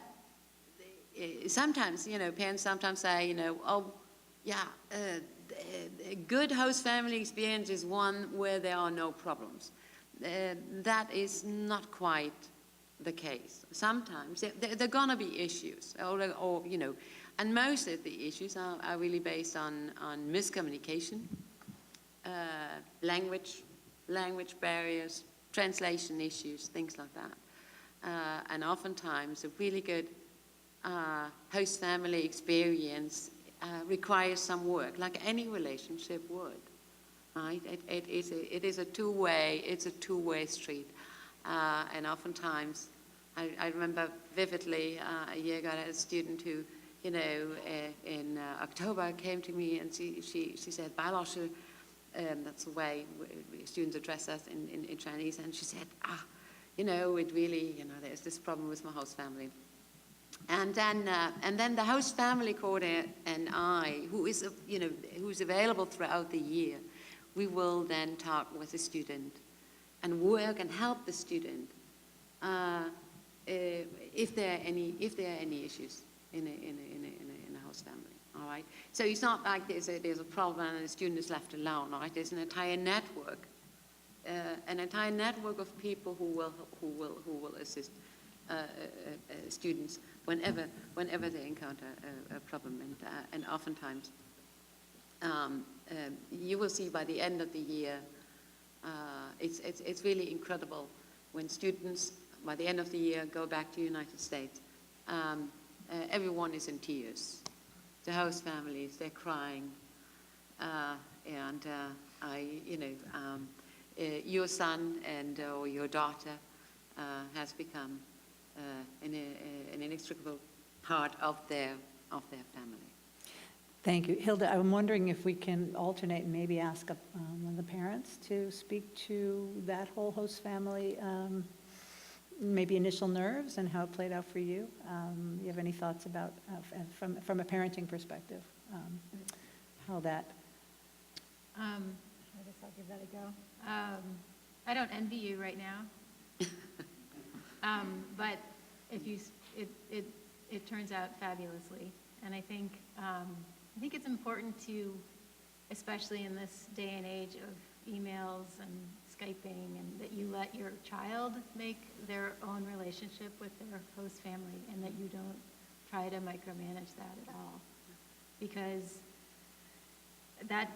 sometimes, parents sometimes say, a good host family experience is one where there are no problems. That is not quite the case. Sometimes there are going to be issues, or and most of the issues are really based on miscommunication, language barriers, translation issues, things like that. And oftentimes a really good host family experience requires some work, like any relationship would. Right? It is a two-way street, and oftentimes, I remember vividly a year ago I had a student who, in October came to me and she said, "Bailaoshi," that's the way students address us in Chinese, and she said, it really, there's this problem with my host family. And then the host family coordinator and I, who's available throughout the year, we will then talk with the student and work and help the student if there are any issues in a host family. All right. So it's not like there's a problem and the student is left alone. All right. There's an entire network of people who will assist students whenever they encounter a problem, and oftentimes you will see by the end of the year, it's really incredible when students by the end of the year go back to the United States. Everyone is in tears. The host families, they're crying, and your son or your daughter has become an inextricable part of their family. Thank you. Hilda, I'm wondering if we can alternate and maybe ask one of the parents to speak to that whole host family, maybe initial nerves and how it played out for you. You have any thoughts about, from a parenting perspective, how that? I guess I'll give that a go. I don't envy you right now, but it turns out fabulously, and I think it's important to, especially in this day and age of emails and Skyping, and that you let your child make their own relationship with their host family, and that you don't try to micromanage that at all, because that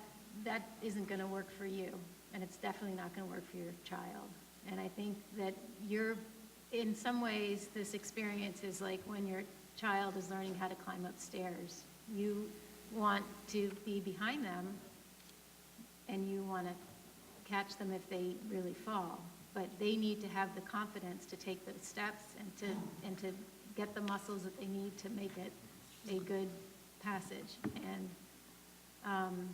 isn't going to work for you, and it's definitely not going to work for your child. And I think that in some ways, this experience is like when your child is learning how to climb up stairs. You want to be behind them, and you want to catch them if they really fall. But they need to have the confidence to take those steps and to get the muscles that they need to make it a good passage. And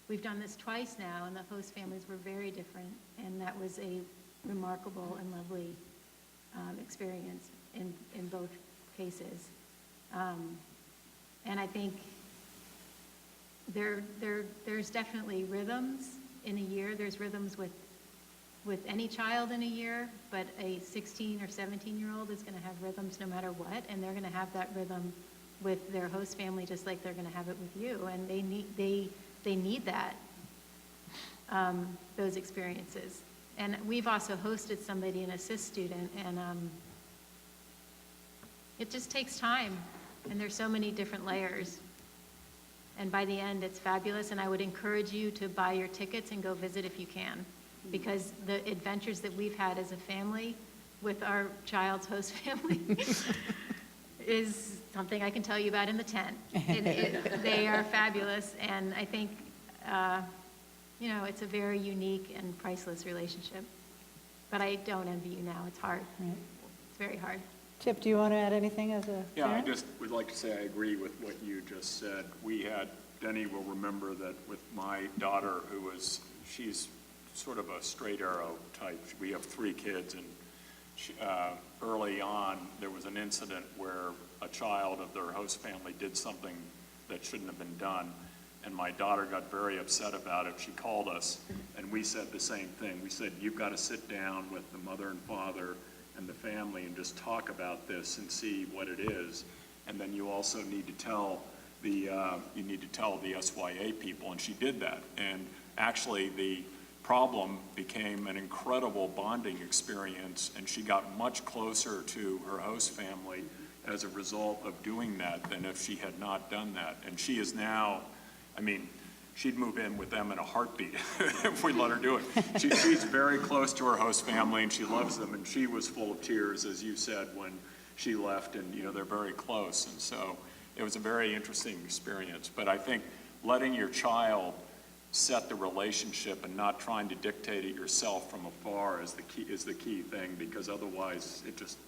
we've done this twice now, and the host families were very different, and that was a remarkable and lovely experience in both cases. And I think there's definitely rhythms in a year. There's rhythms with any child in a year, but a 16 or 17-year-old is going to have rhythms no matter what, and they're going to have that rhythm with their host family just like they're going to have it with you, and they need that, those experiences. And we've also hosted somebody, an assist student, and it just takes time, and there's so many different layers. And by the end, it's fabulous, and I would encourage you to buy your tickets and go visit if you can, because the adventures that we've had as a family with our child's host family is something I can tell you about in the tent. They are fabulous, and I think, it's a very unique and priceless relationship. But I don't envy you now. It's hard. Right. It's very hard. Chip, do you want to add anything as a Yeah, I parent? just would like to say I agree with what you just said. Denny will remember that with my daughter, she's sort of a straight arrow type. We have 3 kids, and early on, there was an incident where a child of their host family did something that shouldn't have been done, and my daughter got very upset about it. She called us, and we said the same thing. We said, you've got to sit down with the mother and father and the family and just talk about this and see what it is. And then you also need to tell the SYA people, and she did that. And actually, the problem became an incredible bonding experience, and she got much closer to her host family as a result of doing that than if she had not done that. And she is now, she'd move in with them in a heartbeat if we let her do it. She's very close to her host family, and she loves them, and she was full of tears, as you said, when she left, and they're very close. And so it was a very interesting experience. But I think letting your child set the relationship and not trying to dictate it yourself from afar is the key thing, because otherwise it's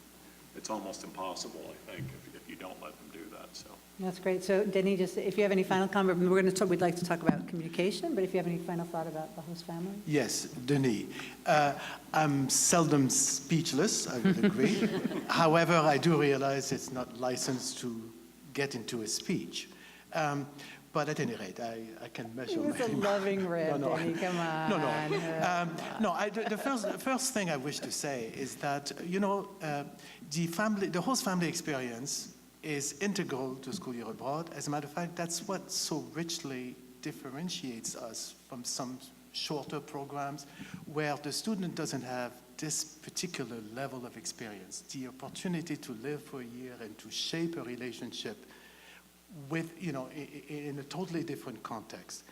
almost impossible, I think, if you don't let them do that. So That's great. So Denny, just if you have any final comment, we'd like to talk about communication, but if you have any final thought about the host family? Yes, Denis. I'm seldom speechless, I would agree. However, I do realize it's not licensed to get into a speech. But at any rate, I can measure my... It's a loving rib, No. Denny, come on. The first thing I wish to say is that, the host family experience is integral to School Year Abroad. As a matter of fact, that's what so richly differentiates us from some shorter programs where the student doesn't have this particular level of experience, the opportunity to live for a year and to shape a relationship with, in a totally different context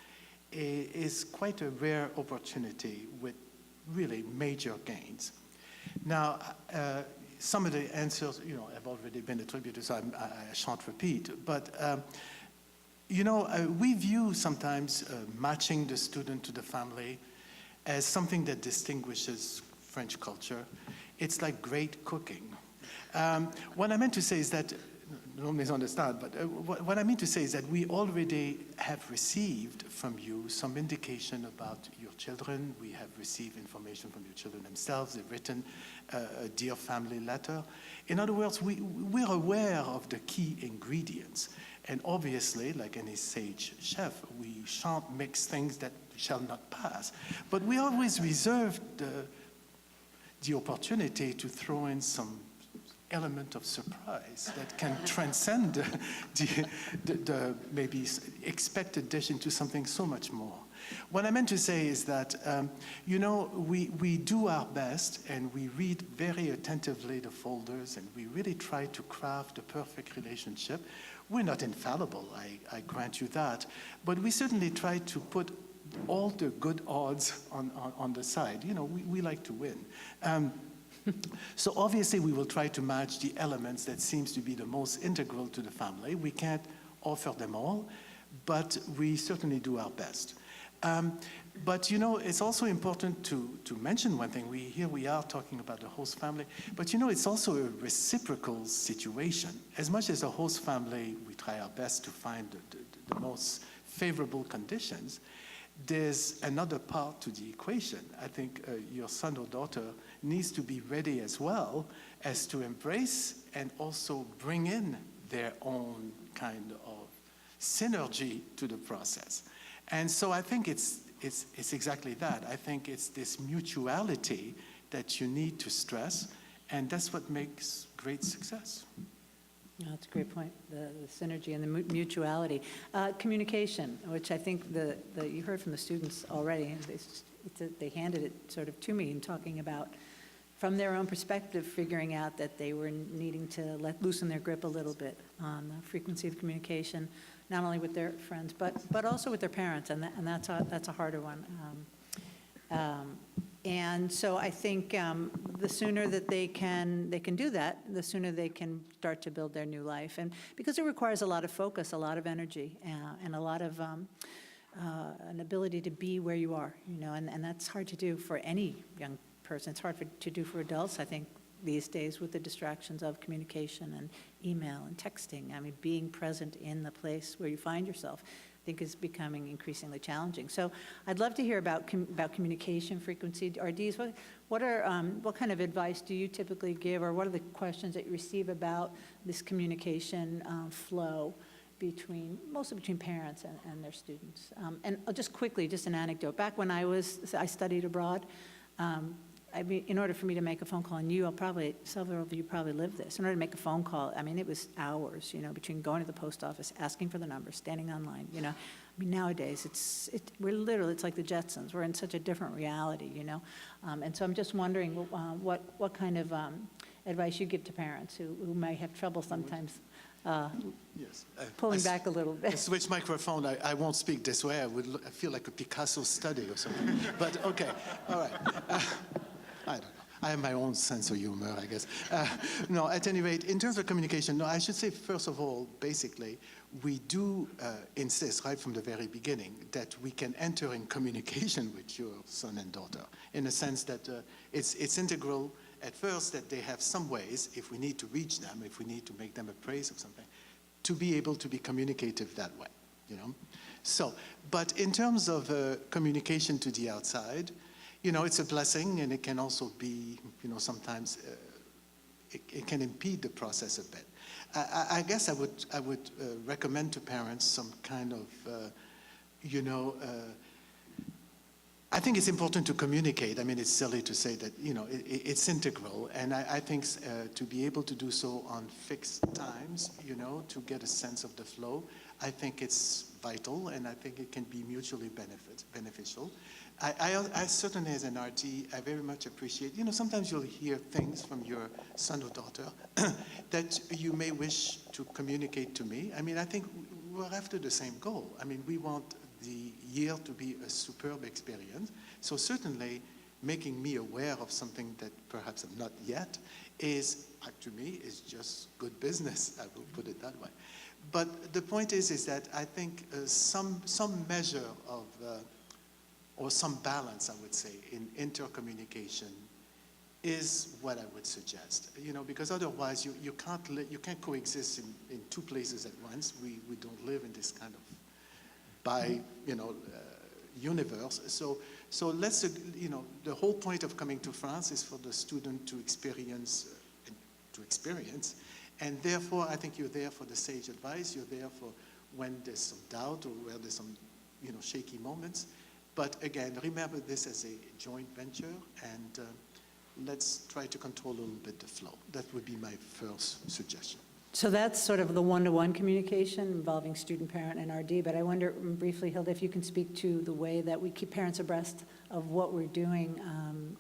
is quite a rare opportunity with really major gains. Now, some of the answers, have already been attributed, so I shan't repeat, but we view sometimes matching the student to the family as something that distinguishes French culture. It's like great cooking. What I meant to say is that, don't misunderstand, but what I mean to say is that we already have received from you some indication about your children. We have received information from your children themselves. They've written a Dear Family letter. In other words, we're aware of the key ingredients. And obviously, like any sage chef, we shan't mix things that shall not pass. But we always reserve the opportunity to throw in some element of surprise that can transcend the maybe expected dish into something so much more. What I meant to say is that, we do our best and we read very attentively the folders and we really try to craft the perfect relationship. We're not infallible, I grant you that, but we certainly try to put all the good odds on the side. We like to win. So obviously we will try to match the elements that seems to be the most integral to the family. We can't offer them all, but we certainly do our best. But it's also important to mention one thing. Here we are talking about the host family, but it's also a reciprocal situation. As much as the host family, we try our best to find the most favorable conditions, there's another part to the equation. I think your son or daughter needs to be ready as well as to embrace and also bring in their own kind of synergy to the process. And so I think it's exactly that. I think it's this mutuality that you need to stress, and that's what makes great success. No, that's a great point, the synergy and the mutuality. Communication, which I think you heard from the students already, and they handed it sort of to me in talking about, from their own perspective, figuring out that they were needing to loosen their grip a little bit on the frequency of communication, not only with their friends, but also with their parents, and that's a harder one. And so I think the sooner that they can do that, the sooner they can start to build their new life. And because it requires a lot of focus, a lot of energy, and a lot of an ability to be where you are, and that's hard to do for any young person. It's hard to do for adults, I think, these days with the distractions of communication and email and texting. I mean, being present in the place where you find yourself, I think, is becoming increasingly challenging. So I'd love to hear about communication frequency. RDs, what kind of advice do you typically give, or what are the questions that you receive about this communication flow mostly between parents and their students? And just quickly, just an anecdote. Back when I studied abroad, I mean, in order for me to make a phone call, and several of you probably lived this, in order to make a phone call, I mean, it was hours, between going to the post office, asking for the number, standing online, I mean, nowadays, it's like the Jetsons. We're in such a different reality, And so I'm just wondering what kind of advice you give to parents who may have trouble sometimes Yes. pulling back a little bit. Switch microphone. I won't speak this way. I feel like a Picasso study or something. But okay, all right. I don't know. I have my own sense of humor, I guess. No, at any rate, in terms of communication, no, I should say, first of all, basically, we do insist right from the very beginning that we can enter in communication with your son and daughter, in the sense that it's integral at first that they have some ways, if we need to reach them, if we need to make them appraise of something, to be able to be communicative that way, So, but in terms of communication to the outside, it's a blessing, and it can also be, sometimes it can impede the process a bit. I guess I would recommend to parents some kind of, I think it's important to communicate. I mean, it's silly to say that, you know, it's integral. And I think to be able to do so on fixed times, you know, to get a sense of the flow, I think it's vital, and I think it can be mutually beneficial. I certainly, as an RD, I very much appreciate, you know, sometimes you'll hear things from your son or daughter that you may wish to communicate to me. I mean, I think we're after the same goal. I mean, we want the year to be a superb experience. So certainly making me aware of something that perhaps I'm not yet is, to me, is just good business. I will put it that way. But the point is that I think some measure of, or some balance, I would say, in intercommunication is what I would suggest. You know, because otherwise you can't coexist in two places at once. We don't live in this kind of universe. So let's, you know, the whole point of coming to France is for the student to experience, and therefore I think you're there for the sage advice. You're there for when there's some doubt or where there's some, you know, shaky moments. But again, remember this as a joint venture, and let's try to control a little bit the flow. That would be my first suggestion. So that's sort of the one-to-one communication involving student, parent, and RD, but I wonder briefly, Hilda, if you can speak to the way that we keep parents abreast of what we're doing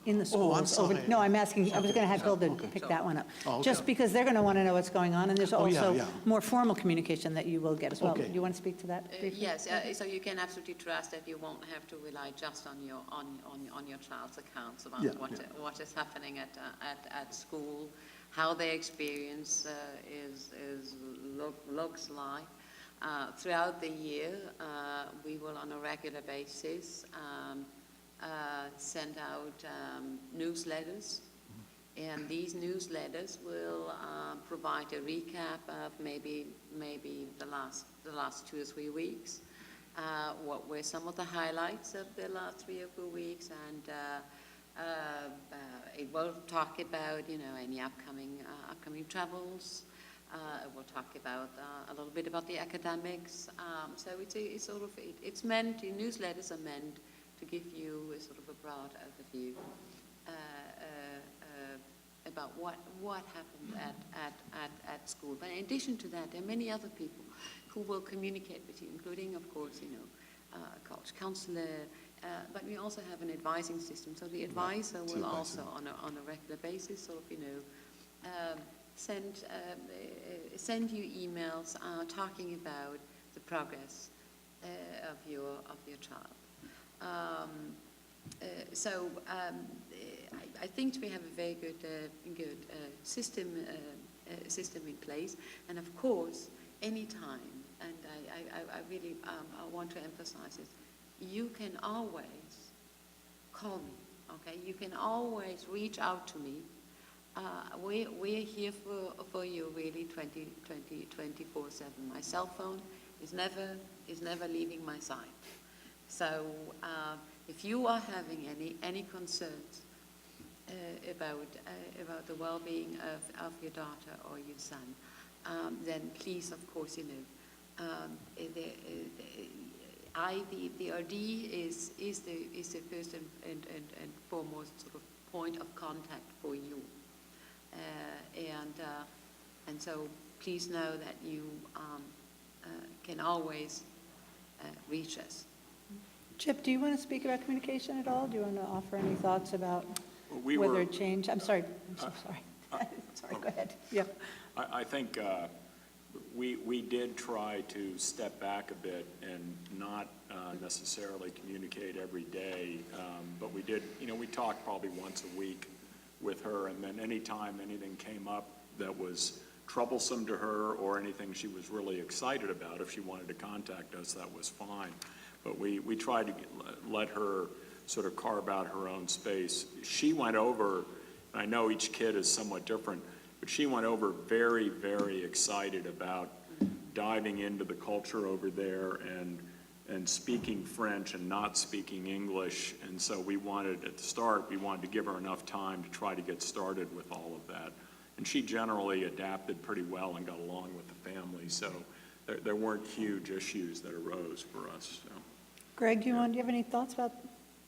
in the schools. Oh, I'm sorry. No, I'm asking, I was going to have Hilda pick that one up. Oh, okay. Just because they're going to want to know what's going on, and there's also yeah. more formal communication that you will get as well. Okay. Do you want to speak to that briefly? Yes, so you can absolutely trust that you won't have to rely just on your child's accounts about what is happening at school, how their experience looks like. Throughout the year, we will on a regular basis send out newsletters, and these newsletters will provide a recap of maybe the last 2 or 3 weeks, what were some of the highlights of the last 3 or 4 weeks, and it will talk about, you know, any upcoming travels. We'll talk about a little bit about the academics. So it's meant, newsletters are meant to give you a sort of a broad overview about what happened at school. But in addition to that, there are many other people who will communicate with you, including, of course, you know, college counselor. But we also have an advising system. So the advisor will also, on a regular basis, sort of, you know, send you emails talking about the progress of your child. I think we have a very good system in place, and of course, anytime. And I really want to emphasize this. You can always call me, okay? You can always reach out to me. We're here for you really 24/7. My cell phone is never leaving my side. So if you are having any concerns about the well-being of your daughter or your son, then please, of course, you know, the RD is the first and foremost sort of point of contact for you, and so please know that you can always reach us. Chip, do you want to speak about communication at all? Do you want to offer any thoughts about We whether were- it changed? I'm sorry. I'm so sorry. Sorry, go ahead. Yeah. I think we did try to step back a bit and not necessarily communicate every day, but we did, you know, we talked probably once a week with her, and then anytime anything came up that was troublesome to her or anything she was really excited about, if she wanted to contact us, that was fine. But we tried to let her sort of carve out her own space. She went over, and I know each kid is somewhat different, but she went over very, very excited about diving into the culture over there and speaking French and not speaking English. And so we wanted, at the start, we wanted to give her enough time to try to get started with all of that. And she generally adapted pretty well and got along with the family. So there weren't huge issues that arose for us. So. Greg, do you have any thoughts about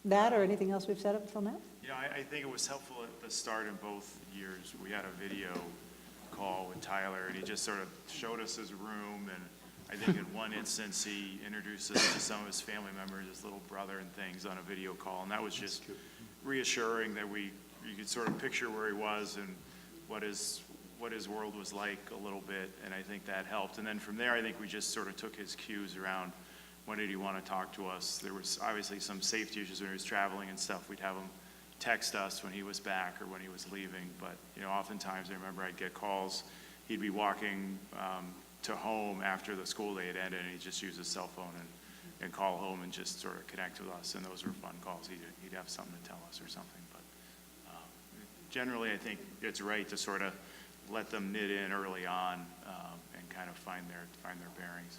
That or anything else we've said up until now? Yeah, I think it was helpful at the start in both years. We had a video call with Tyler, and he just sort of showed us his room, and I think in one instance, he introduced us to some of his family members, his little brother and things on a video call, and that was just reassuring that you could sort of picture where he was and what his world was like a little bit, and I think that helped. And then from there, I think we just sort of took his cues around when did he want to talk to us. There was obviously some safety issues when he was traveling and stuff. We'd have him text us when he was back or when he was leaving, but oftentimes I remember I'd get calls. He'd be walking to home after the school day had ended, and he'd just use his cell phone and call home and just sort of connect with us, and those were fun calls. He'd have something to tell us or something, but generally I think it's right to sort of let them knit in early on and kind of find their bearings.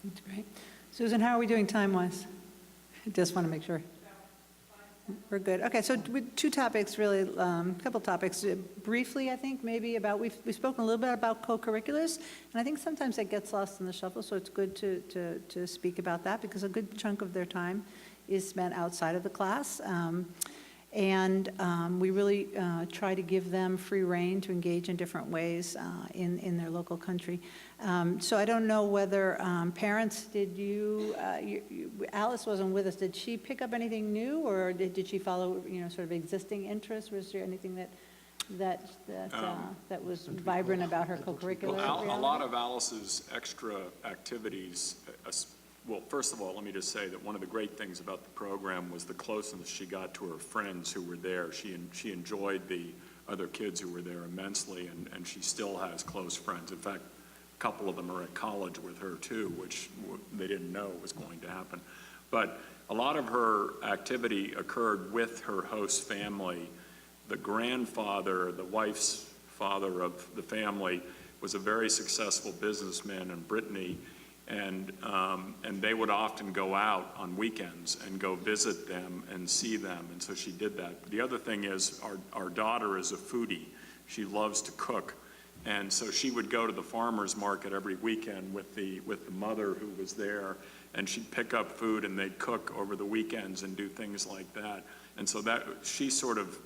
That's great. Susan, how are we doing time-wise? Just want to make sure. We're good. Okay, so with two topics, really, a couple topics. Briefly, I think, maybe about, we've spoken a little bit about co-curriculars, and I think sometimes that gets lost in the shuffle, so it's good to speak about that, because a good chunk of their time is spent outside of the class. And we really try to give them free rein to engage in different ways in their local country. So I don't know whether parents, did Alice wasn't with us, did she pick up anything new, or did she follow sort of existing interests? Was there anything that was vibrant about her co-curricular reality? A lot of Alice's extra activities, well, first of all, let me just say that one of the great things about the program was the closeness she got to her friends who were there. She enjoyed the other kids who were there immensely, and she still has close friends. In fact, a couple of them are at college with her too, which they didn't know was going to happen. But a lot of her activity occurred with her host family. The grandfather, the wife's father of the family, was a very successful businessman in Brittany, and they would often go out on weekends and go visit them and see them, and so she did that. The other thing is our daughter is a foodie. She loves to cook, and so she would go to the farmer's market every weekend with the mother who was there, and she'd pick up food and they'd cook over the weekends and do things like that. And so that she sort of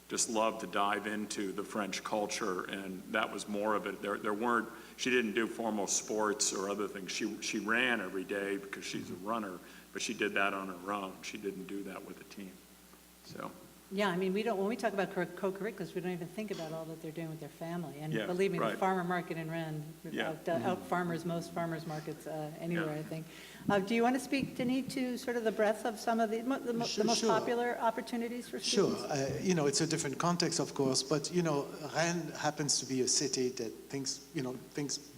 just loved to dive into the French culture, and that was more of it. There weren't, she didn't do formal sports or other things. She ran every day because she's a runner, but she did that on her own. She didn't do that with a team. So. Yeah, I mean, when we talk about co-curriculars, we don't even think about all that they're doing with their family. And yeah, believe me, right. The farmer market in Rennes out farmers most farmers markets anywhere, I think. Do you want to speak, Denis, to sort of the breadth of some of the most popular opportunities for students? Sure. It's a different context, of course, but, Rennes happens to be a city that thinks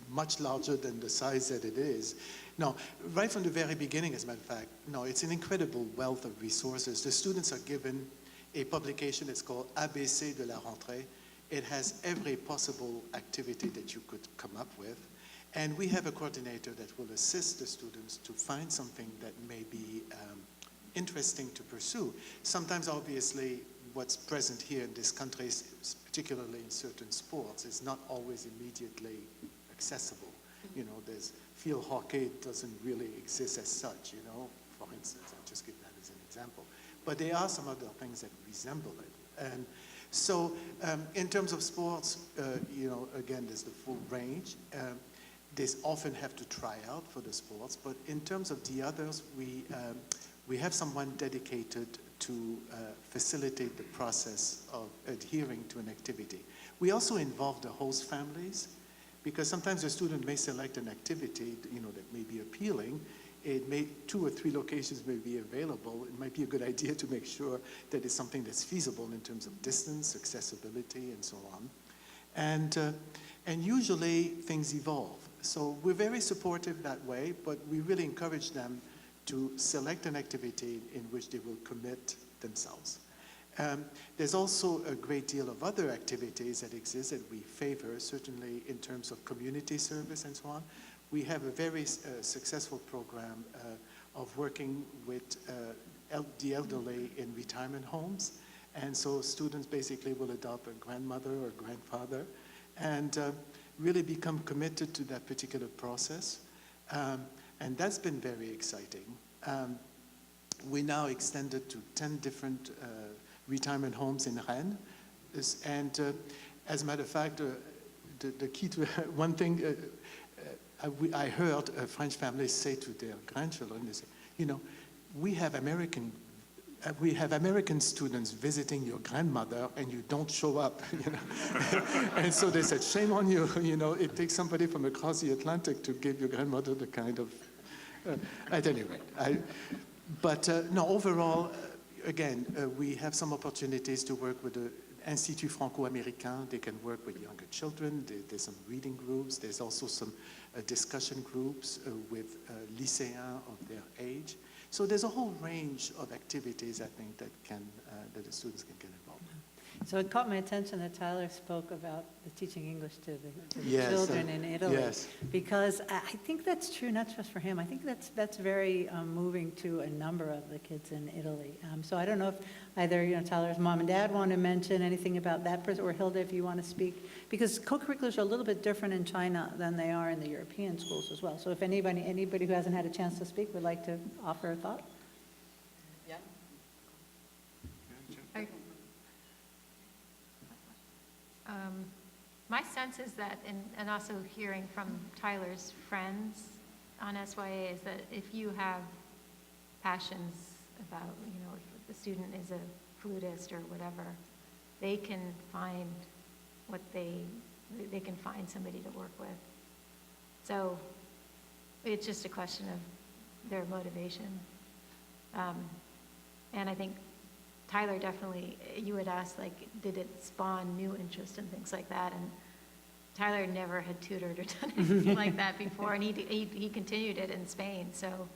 much larger than the size that it is. No, right from the very beginning, as a matter of fact, it's an incredible wealth of resources. The students are given a publication that's called ABC de la Rentrée. It has every possible activity that you could come up with. And we have a coordinator that will assist the students to find something that may be interesting to pursue. Sometimes, obviously, what's present here in this country, particularly in certain sports, is not always immediately accessible. There's field hockey doesn't really exist as such, for instance. I'll just give that as an example. But there are some other things that resemble it. And so in terms of sports, again, there's the full range. They often have to try out for the sports, but in terms of the others, we have someone dedicated to facilitate the process of adhering to an activity. We also involve the host families, because sometimes a student may select an activity that may be appealing. 2 or 3 locations may be available. It might be a good idea to make sure that it's something that's feasible in terms of distance, accessibility, and so on. And usually things evolve. So we're very supportive that way, but we really encourage them to select an activity in which they will commit themselves. There's also a great deal of other activities that exist that we favor, certainly in terms of community service and so on. We have a very successful program of working with the elderly in retirement homes. And so students basically will adopt a grandmother or grandfather and really become committed to that particular process. And that's been very exciting. we now extended to 10 different retirement homes in Rennes. And as a matter of fact, the key to one thing I heard a French family say to their grandchildren, they say, you know, we have American students visiting your grandmother and you don't show up, you know. And so they said, shame on you, you know, it takes somebody from across the Atlantic to give your grandmother the kind of, at any rate. But no, overall, again, we have some opportunities to work with the Institut Franco-Américain. They can work with younger children. There's some reading groups. There's also some discussion groups with lycéens of their age. So there's a whole range of activities, I think, that the students can get involved in. So it caught my attention that Tyler spoke about the teaching English to the Yes, children in Italy. yes. Because I think that's true, not just for him. I think that's very moving to a number of the kids in Italy. So I don't know if either, you know, Tyler's mom and dad want to mention anything about that person, or Hilda, if you want to speak. Because co-curriculars are a little bit different in China than they are in the European schools as well. So if anybody who hasn't had a chance to speak would like to offer a thought. Yeah. My sense is that, and also hearing from Tyler's friends on SYA, is that if you have passions about, you know, if the student is a flutist or whatever, they can find they can find somebody to work with. So it's just a question of their motivation. And I think Tyler definitely, you had asked, like, did it spawn new interest and things like that? And Tyler never had tutored or done anything like that before, and he continued it in Spain. So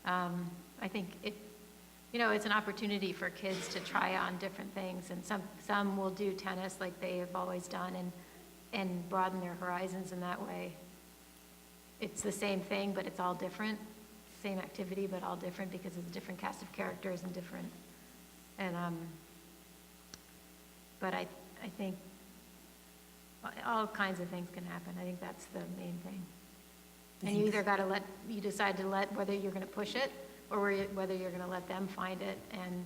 I think it's an opportunity for kids to try on different things, and some will do tennis like they have always done and broaden their horizons in that way. It's the same thing, but it's all different. Same activity, but all different because it's a different cast of characters and different. And but I think all kinds of things can happen. I think that's the main thing. And you either got to decide to whether you're going to push it or whether you're going to let them find it. And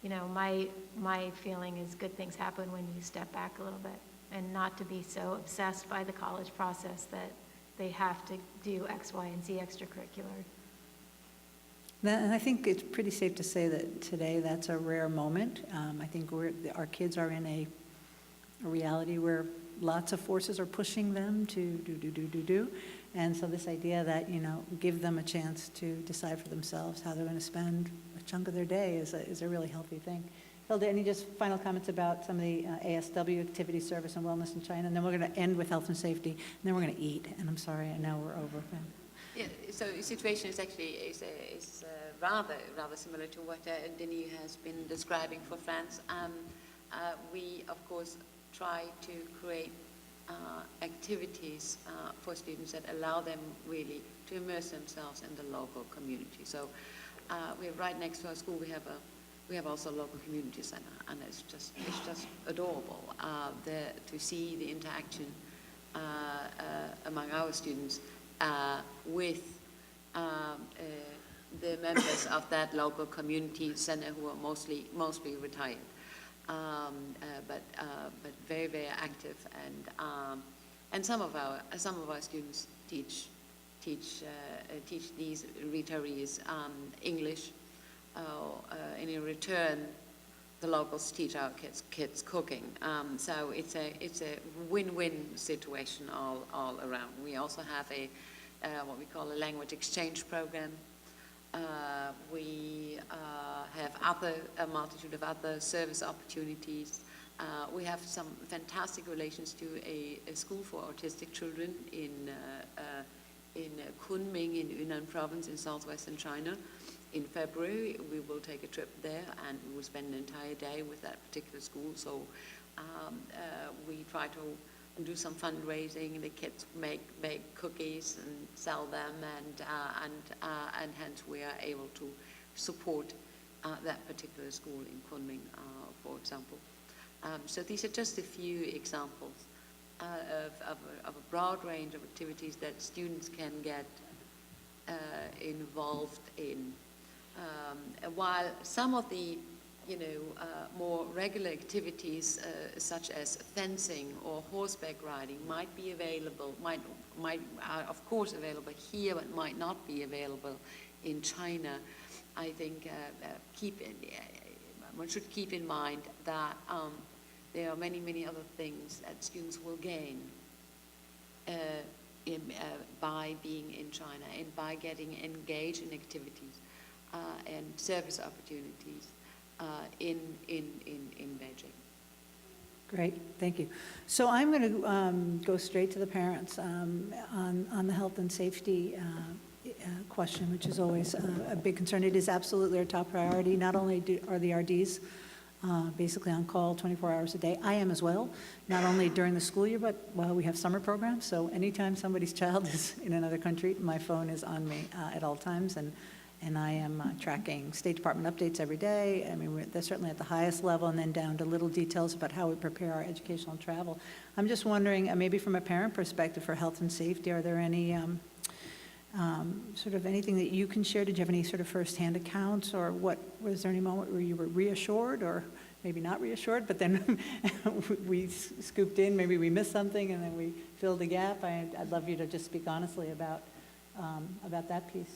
you know, my feeling is good things happen when you step back a little bit, and not to be so obsessed by the college process that they have to do X, Y, and Z extracurricular. And I think it's pretty safe to say that today that's a rare moment. I think our kids are in a reality where lots of forces are pushing them to do. And so this idea that, you know, give them a chance to decide for themselves how they're going to spend a chunk of their day is a really healthy thing. Hilda, any just final comments about some of the ASW, activity, service, and wellness in China? And then we're going to end with health and safety, and then we're going to eat. And I'm sorry, I know we're over. Yeah, so the situation is actually rather similar to what Denis has been describing for France. We, of course, try to create activities for students that allow them really to immerse themselves in the local community. So we have right next to our school, we have also a local community center, and it's just adorable to see the interaction among our students with the members of that local community center who are mostly retired, but very, very active, and some of our students teach these retirees English, and in return the locals teach our kids cooking. So it's a win-win situation all around. We also have what we call a language exchange program. We have a multitude of other service opportunities. We have some fantastic relations to a school for autistic children in Kunming in Yunnan province in southwestern China. In February, we will take a trip there, and we will spend an entire day with that particular school. So we try to do some fundraising. The kids make cookies and sell them, and hence we are able to support that particular school in Kunming, for example. So these are just a few examples of a broad range of activities that students can get involved in. while some of the more regular activities such as fencing or horseback riding might be available, are of course available here, but might not be available in China. I think one should keep in mind that there are many, many other things that students will gain by being in China and by getting engaged in activities and service opportunities in Beijing. Great, thank you. So I'm going to go straight to the parents on the health and safety question, which is always a big concern. It is absolutely our top priority. Not only are the RDs basically on call 24 hours a day, I am as well, not only during the school year, but while we have summer programs. So anytime somebody's child is in another country, my phone is on me at all times, and I am tracking State Department updates every day. I mean, they're certainly at the highest level, and then down to little details about how we prepare our educational travel. I'm just wondering, maybe from a parent perspective for health and safety, are there any sort of anything that you can share? Did you have any sort of firsthand accounts, or was there any moment where you were reassured, or maybe not reassured, but then we scooped in, maybe we missed something, and then we filled the gap? I'd love you to just speak honestly about that piece.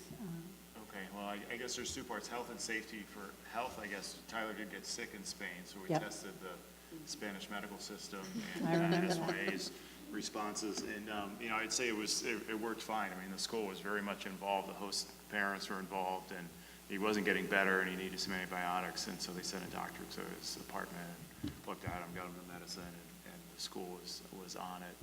Okay, well, I guess there's two parts. Health and safety. For health, I guess Tyler did get sick in Spain, so we Yep. tested the Spanish medical system I and remember that. SYA's responses. And, I'd say it worked fine. I mean, the school was very much involved. The host parents were involved, and he wasn't getting better, and he needed some antibiotics, and so they sent a doctor to his apartment and looked at him, got him the medicine, and the school was on it.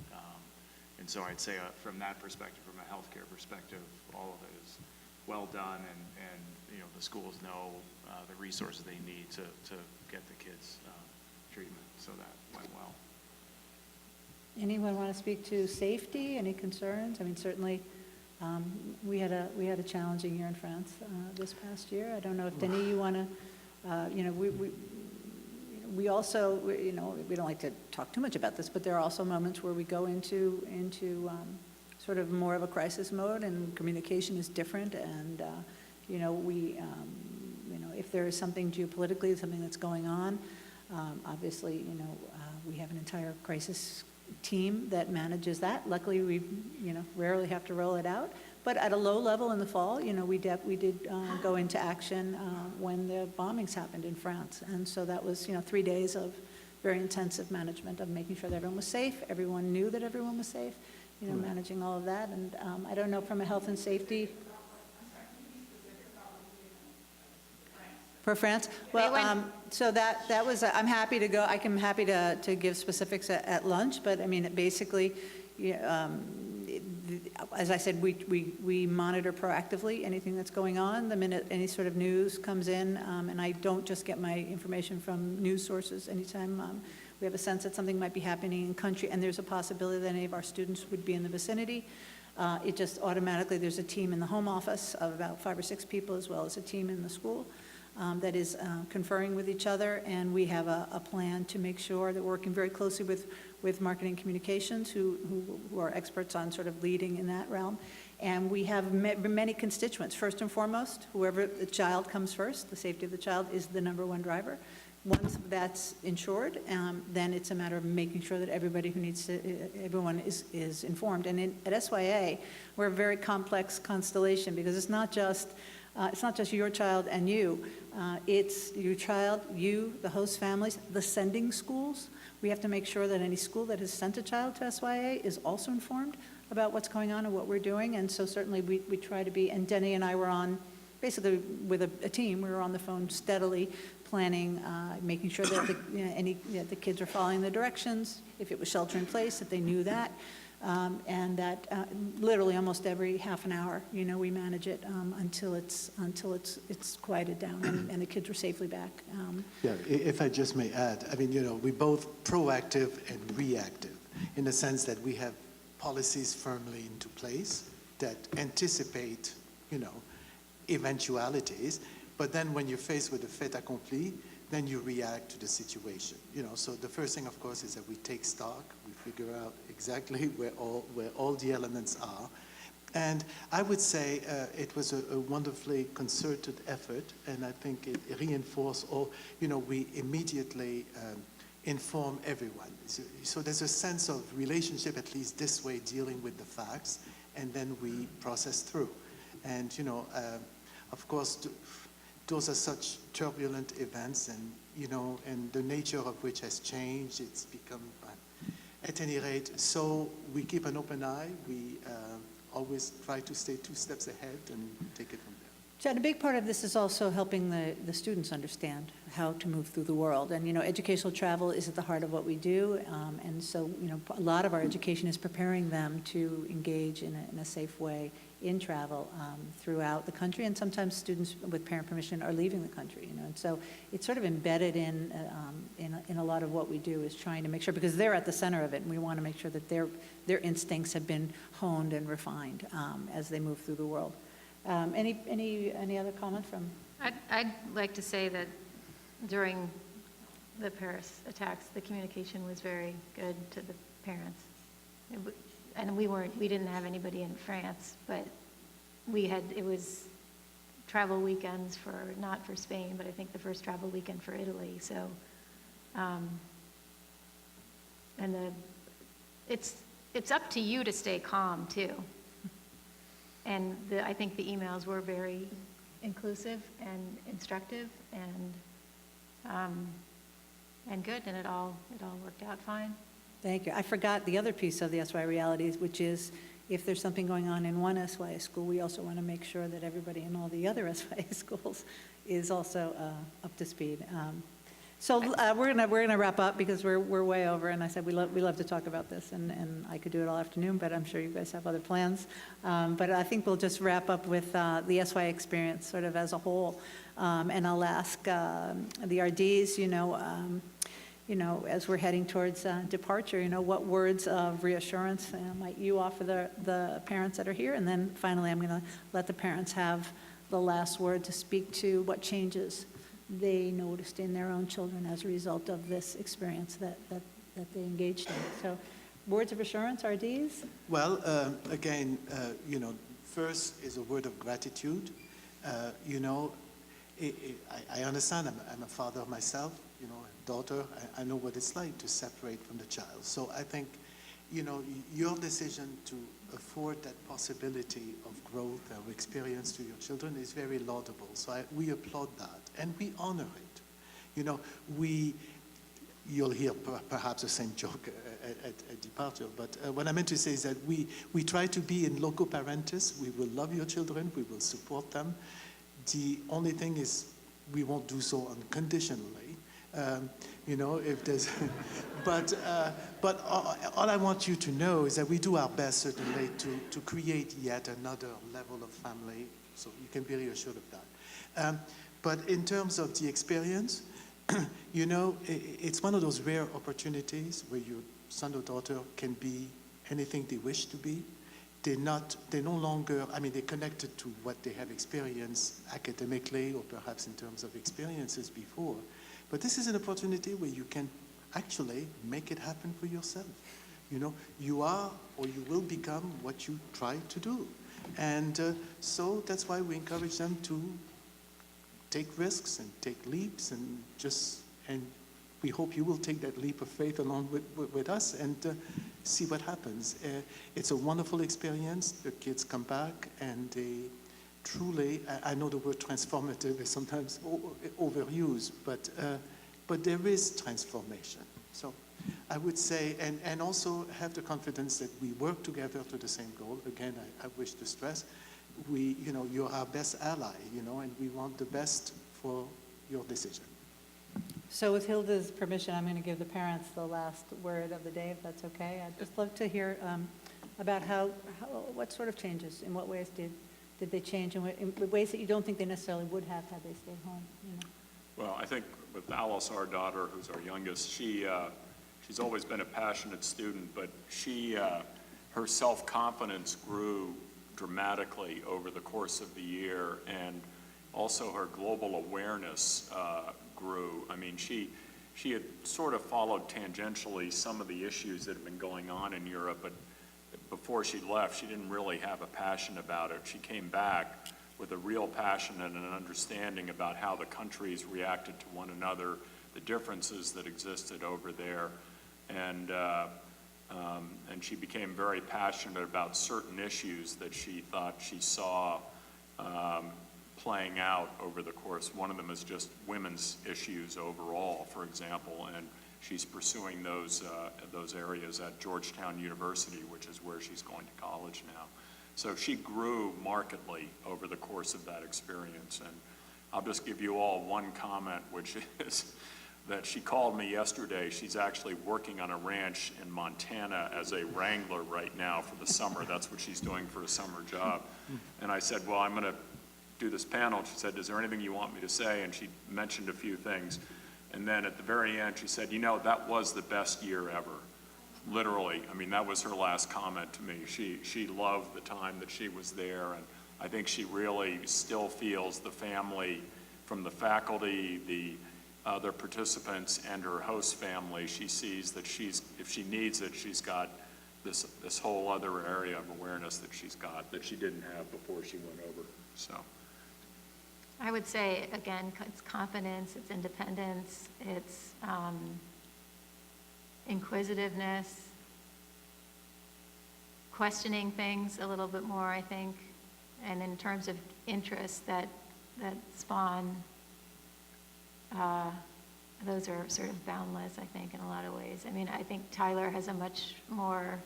And so I'd say from that perspective, from a healthcare perspective, all of it is well done, and the schools know the resources they need to get the kids treatment, so that went well. Anyone want to speak to safety? Any concerns? I mean, certainly, we had a challenging year in France this past year. I don't know if Denis, you want to, we also, we don't like to talk too much about this, but there are also moments where we go into sort of more of a crisis mode, and communication is different, and if there is something geopolitically, something that's going on, obviously, we have an entire crisis team that manages that. Luckily, we rarely have to roll it out. But at a low level in the fall, we did go into action when the bombings happened in France, and so that was 3 days of very intensive management of making sure that everyone was safe. Everyone knew that everyone was safe. Managing all of that, and I don't know from a health and safety. For France? Well, so that was, I'm happy to go, I'm happy to give specifics at lunch, but I mean, basically, as I said, we monitor proactively anything that's going on. The minute any sort of news comes in, and I don't just get my information from news sources. Anytime we have a sense that something might be happening in country, and there's a possibility that any of our students would be in the vicinity, it just automatically, there's a team in the home office of about 5 or 6 people, as well as a team in the school that is conferring with each other, and we have a plan to make sure that we're working very closely with marketing communications, who are experts on sort of leading in that realm. And we have many constituents. First and foremost, whoever the child comes first, the safety of the child is the #1 driver. Once that's insured, then it's a matter of making sure that everybody who needs to, everyone is informed. And at SYA, we're a very complex constellation, because it's not just your child and you. It's your child, you, the host families, the sending schools. We have to make sure that any school that has sent a child to SYA is also informed about what's going on and what we're doing. And so certainly we try to be, and Denny and I were on, basically with a team, we were on the phone steadily planning, making sure that the kids are following the directions. If it was shelter in place, that they knew that. And that literally almost every half an hour, we manage it until it's quieted down and the kids are safely back. Yeah, if I just may add, I mean, we're both proactive and reactive in the sense that we have policies firmly into place that anticipate, eventualities. But then when you're faced with a fait accompli, then you react to the situation. So the first thing, of course, is that we take stock, we figure out exactly where all the elements are, And I would say it was a wonderfully concerted effort, and I think it reinforced all, we immediately inform everyone. So there's a sense of relationship, at least this way, dealing with the facts, and then we process through. And, of course, those are such turbulent events, and, and the nature of which has changed. It's become, at any rate, so we keep an open eye. We always try to stay 2 steps ahead and take it from there. Chad, a big part of this is also helping the students understand how to move through the world. And, educational travel is at the heart of what we do. And so, a lot of our education is preparing them to engage in a safe way in travel throughout the country. And sometimes students, with parent permission, are leaving the country, And so it's sort of embedded in a lot of what we do, is trying to make sure, because they're at the center of it, and we want to make sure that their instincts have been honed and refined as they move through the world. Any other comment from? I'd like to say that during the Paris attacks, the communication was very good to the parents. And we didn't have anybody in France, but it was travel weekends not for Spain, but I think the first travel weekend for Italy. So, it's up to you to stay calm too. And I think the emails were very inclusive and instructive and good, and it all worked out fine. Thank you. I forgot the other piece of the SYA realities, which is if there's something going on in one SYA school, we also want to make sure that everybody in all the other SYA schools is also up to speed. So we're gonna wrap up because we're way over, and I said we love to talk about this, and I could do it all afternoon, but I'm sure you guys have other plans. But I think we'll just wrap up with the SYA experience sort of as a whole, and I'll ask the RDs, as we're heading towards departure, what words of reassurance might you offer the parents that are here? And then finally, I'm going to let the parents have the last word to speak to what changes they noticed in their own children as a result of this experience that they engaged in. So words of assurance, RDs? Well, again, first is a word of gratitude. I understand, I'm a father myself, a daughter. I know what it's like to separate from the child. So I think, your decision to afford that possibility of growth or experience to your children is very laudable. So we applaud that, and we honor it. You'll hear perhaps the same joke at departure, but what I meant to say is that we try to be in loco parentis. We will love your children. We will support them. The only thing is we won't do so unconditionally. If there's, but all I want you to know is that we do our best, certainly, to create yet another level of family, so you can be reassured of that. But in terms of the experience, it's one of those rare opportunities where your son or daughter can be anything they wish to be. They're no longer, they're connected to what they have experienced academically or perhaps in terms of experiences before. But this is an opportunity where you can actually make it happen for yourself. You are or you will become what you try to do. And so that's why we encourage them to take risks and take leaps and we hope you will take that leap of faith along with us and see what happens. It's a wonderful experience. The kids come back and they truly, I know the word transformative is sometimes overused, but there is transformation. So I would say, and also have the confidence that we work together to the same goal. Again, I wish to stress, you're our best ally, and we want the best for your decision. So with Hilda's permission, I'm going to give the parents the last word of the day, if that's okay. I'd just love to hear about what sort of changes, in what ways did they change, in ways that you don't think they necessarily would have had they stayed home? Well, I think with Alice, our daughter, who's our youngest, she's always been a passionate student, but her self-confidence grew dramatically over the course of the year, and also her global awareness grew. She had sort of followed tangentially some of the issues that have been going on in Europe, before she left, she didn't really have a passion about it. She came back with a real passion and an understanding about how the countries reacted to one another, the differences that existed over there, and she became very passionate about certain issues that she thought she saw playing out over the course. One of them is just women's issues overall, for example, and she's pursuing those areas at Georgetown University, which is where she's going to college now. So she grew markedly over the course of that experience. And I'll just give you all one comment, which is that she called me yesterday. She's actually working on a ranch in Montana as a wrangler right now for the summer. That's what she's doing for a summer job. And I said, well, I'm going to do this panel. She said, is there anything you want me to say? And she mentioned a few things. And then at the very end, she said, you know, that was the best year ever. Literally, I mean, that was her last comment to me. She loved the time that she was there, and I think she really still feels the family, from the faculty, the other participants, and her host family. She sees that if she needs it, she's got this whole other area of awareness that she's got that she didn't have before she went over. So I would say, again, it's confidence, it's independence, it's inquisitiveness, questioning things a little bit more, I think, and in terms of interests that spawn, those are sort of boundless, I think, in a lot of ways. I mean, I think Tyler has a much more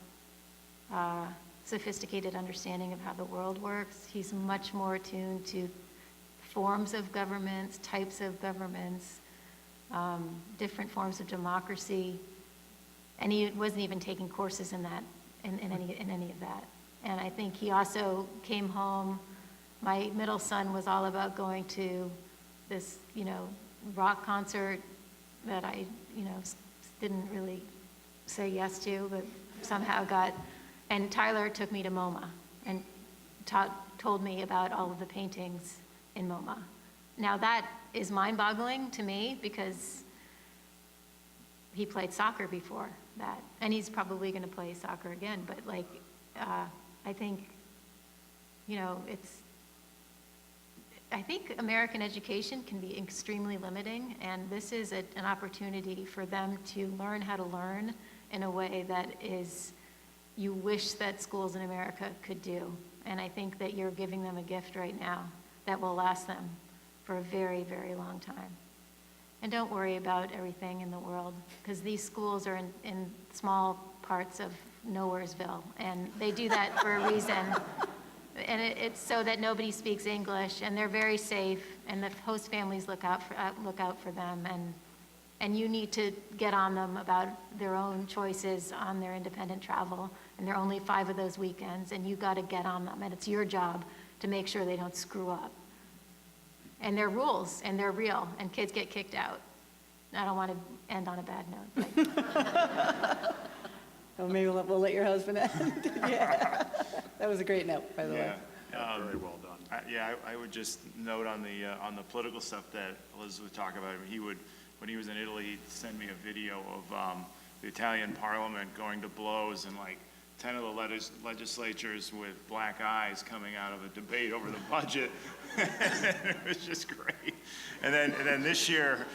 sophisticated understanding of how the world works. He's much more attuned to forms of governments, types of governments, different forms of democracy, and he wasn't even taking courses in that, in any of that. And I think he also came home. My middle son was all about going to this, rock concert that I, didn't really say yes to, but somehow got. And Tyler took me to MoMA and told me about all of the paintings in MoMA. Now that is mind-boggling to me because he played soccer before that, and he's probably going to play soccer again. But I think, I think American education can be extremely limiting, and this is an opportunity for them to learn how to learn in a way that is, you wish that schools in America could do. And I think that you're giving them a gift right now that will last them for a very, very long time. And don't worry about everything in the world, because these schools are in small parts of Nowheresville, and they do that for a reason. And it's so that nobody speaks English, and they're very safe, and the host families look out for them, and you need to get on them about their own choices on their independent travel, and there are only 5 of those weekends, and you got to get on them, and it's your job to make sure they don't screw up. And they're rules, and they're real, and kids get kicked out. I don't want to end on a bad note. Well, maybe we'll let your husband end. Yeah. That was a great note, by the way. very well done. I would just note on the political stuff that Liz would talk about. He would, when he was in Italy, he'd send me a video of the Italian Parliament going to blows, and like 10 of the legislatures with black eyes coming out of a debate over the budget. It was just great. And then this year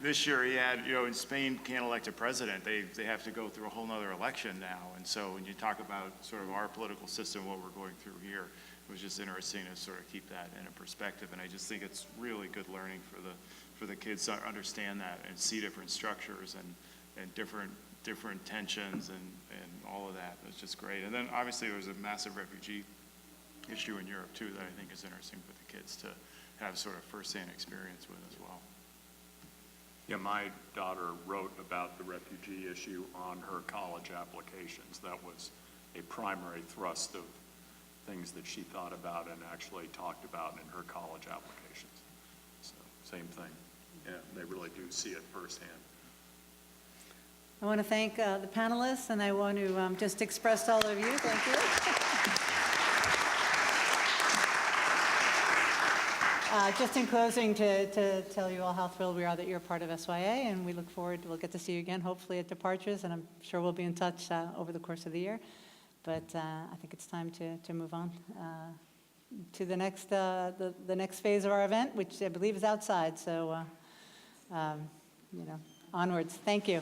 he had, in Spain can't elect a president. They have to go through a whole nother election now. And so when you talk about sort of our political system, what we're going through here, it was just interesting to sort of keep that in a perspective. And I just think it's really good learning for the kids to understand that and see different structures and different tensions and all of that. It was just great. And then obviously there was a massive refugee issue in Europe too that I think is interesting for the kids to have sort of firsthand experience with as well. Yeah, my daughter wrote about the refugee issue on her college applications. That was a primary thrust of things that she thought about and actually talked about in her college applications. So, same thing. Yeah, they really do see it firsthand. I want to thank the panelists, and I want to just express to all of you, thank you. Just in closing, to tell you all how thrilled we are that you're part of SYA, and we look forward, we'll get to see you again, hopefully at Departures, and I'm sure we'll be in touch over the course of the year. But I think it's time to move on to the next phase of our event, which I believe is outside. So, onwards. Thank you.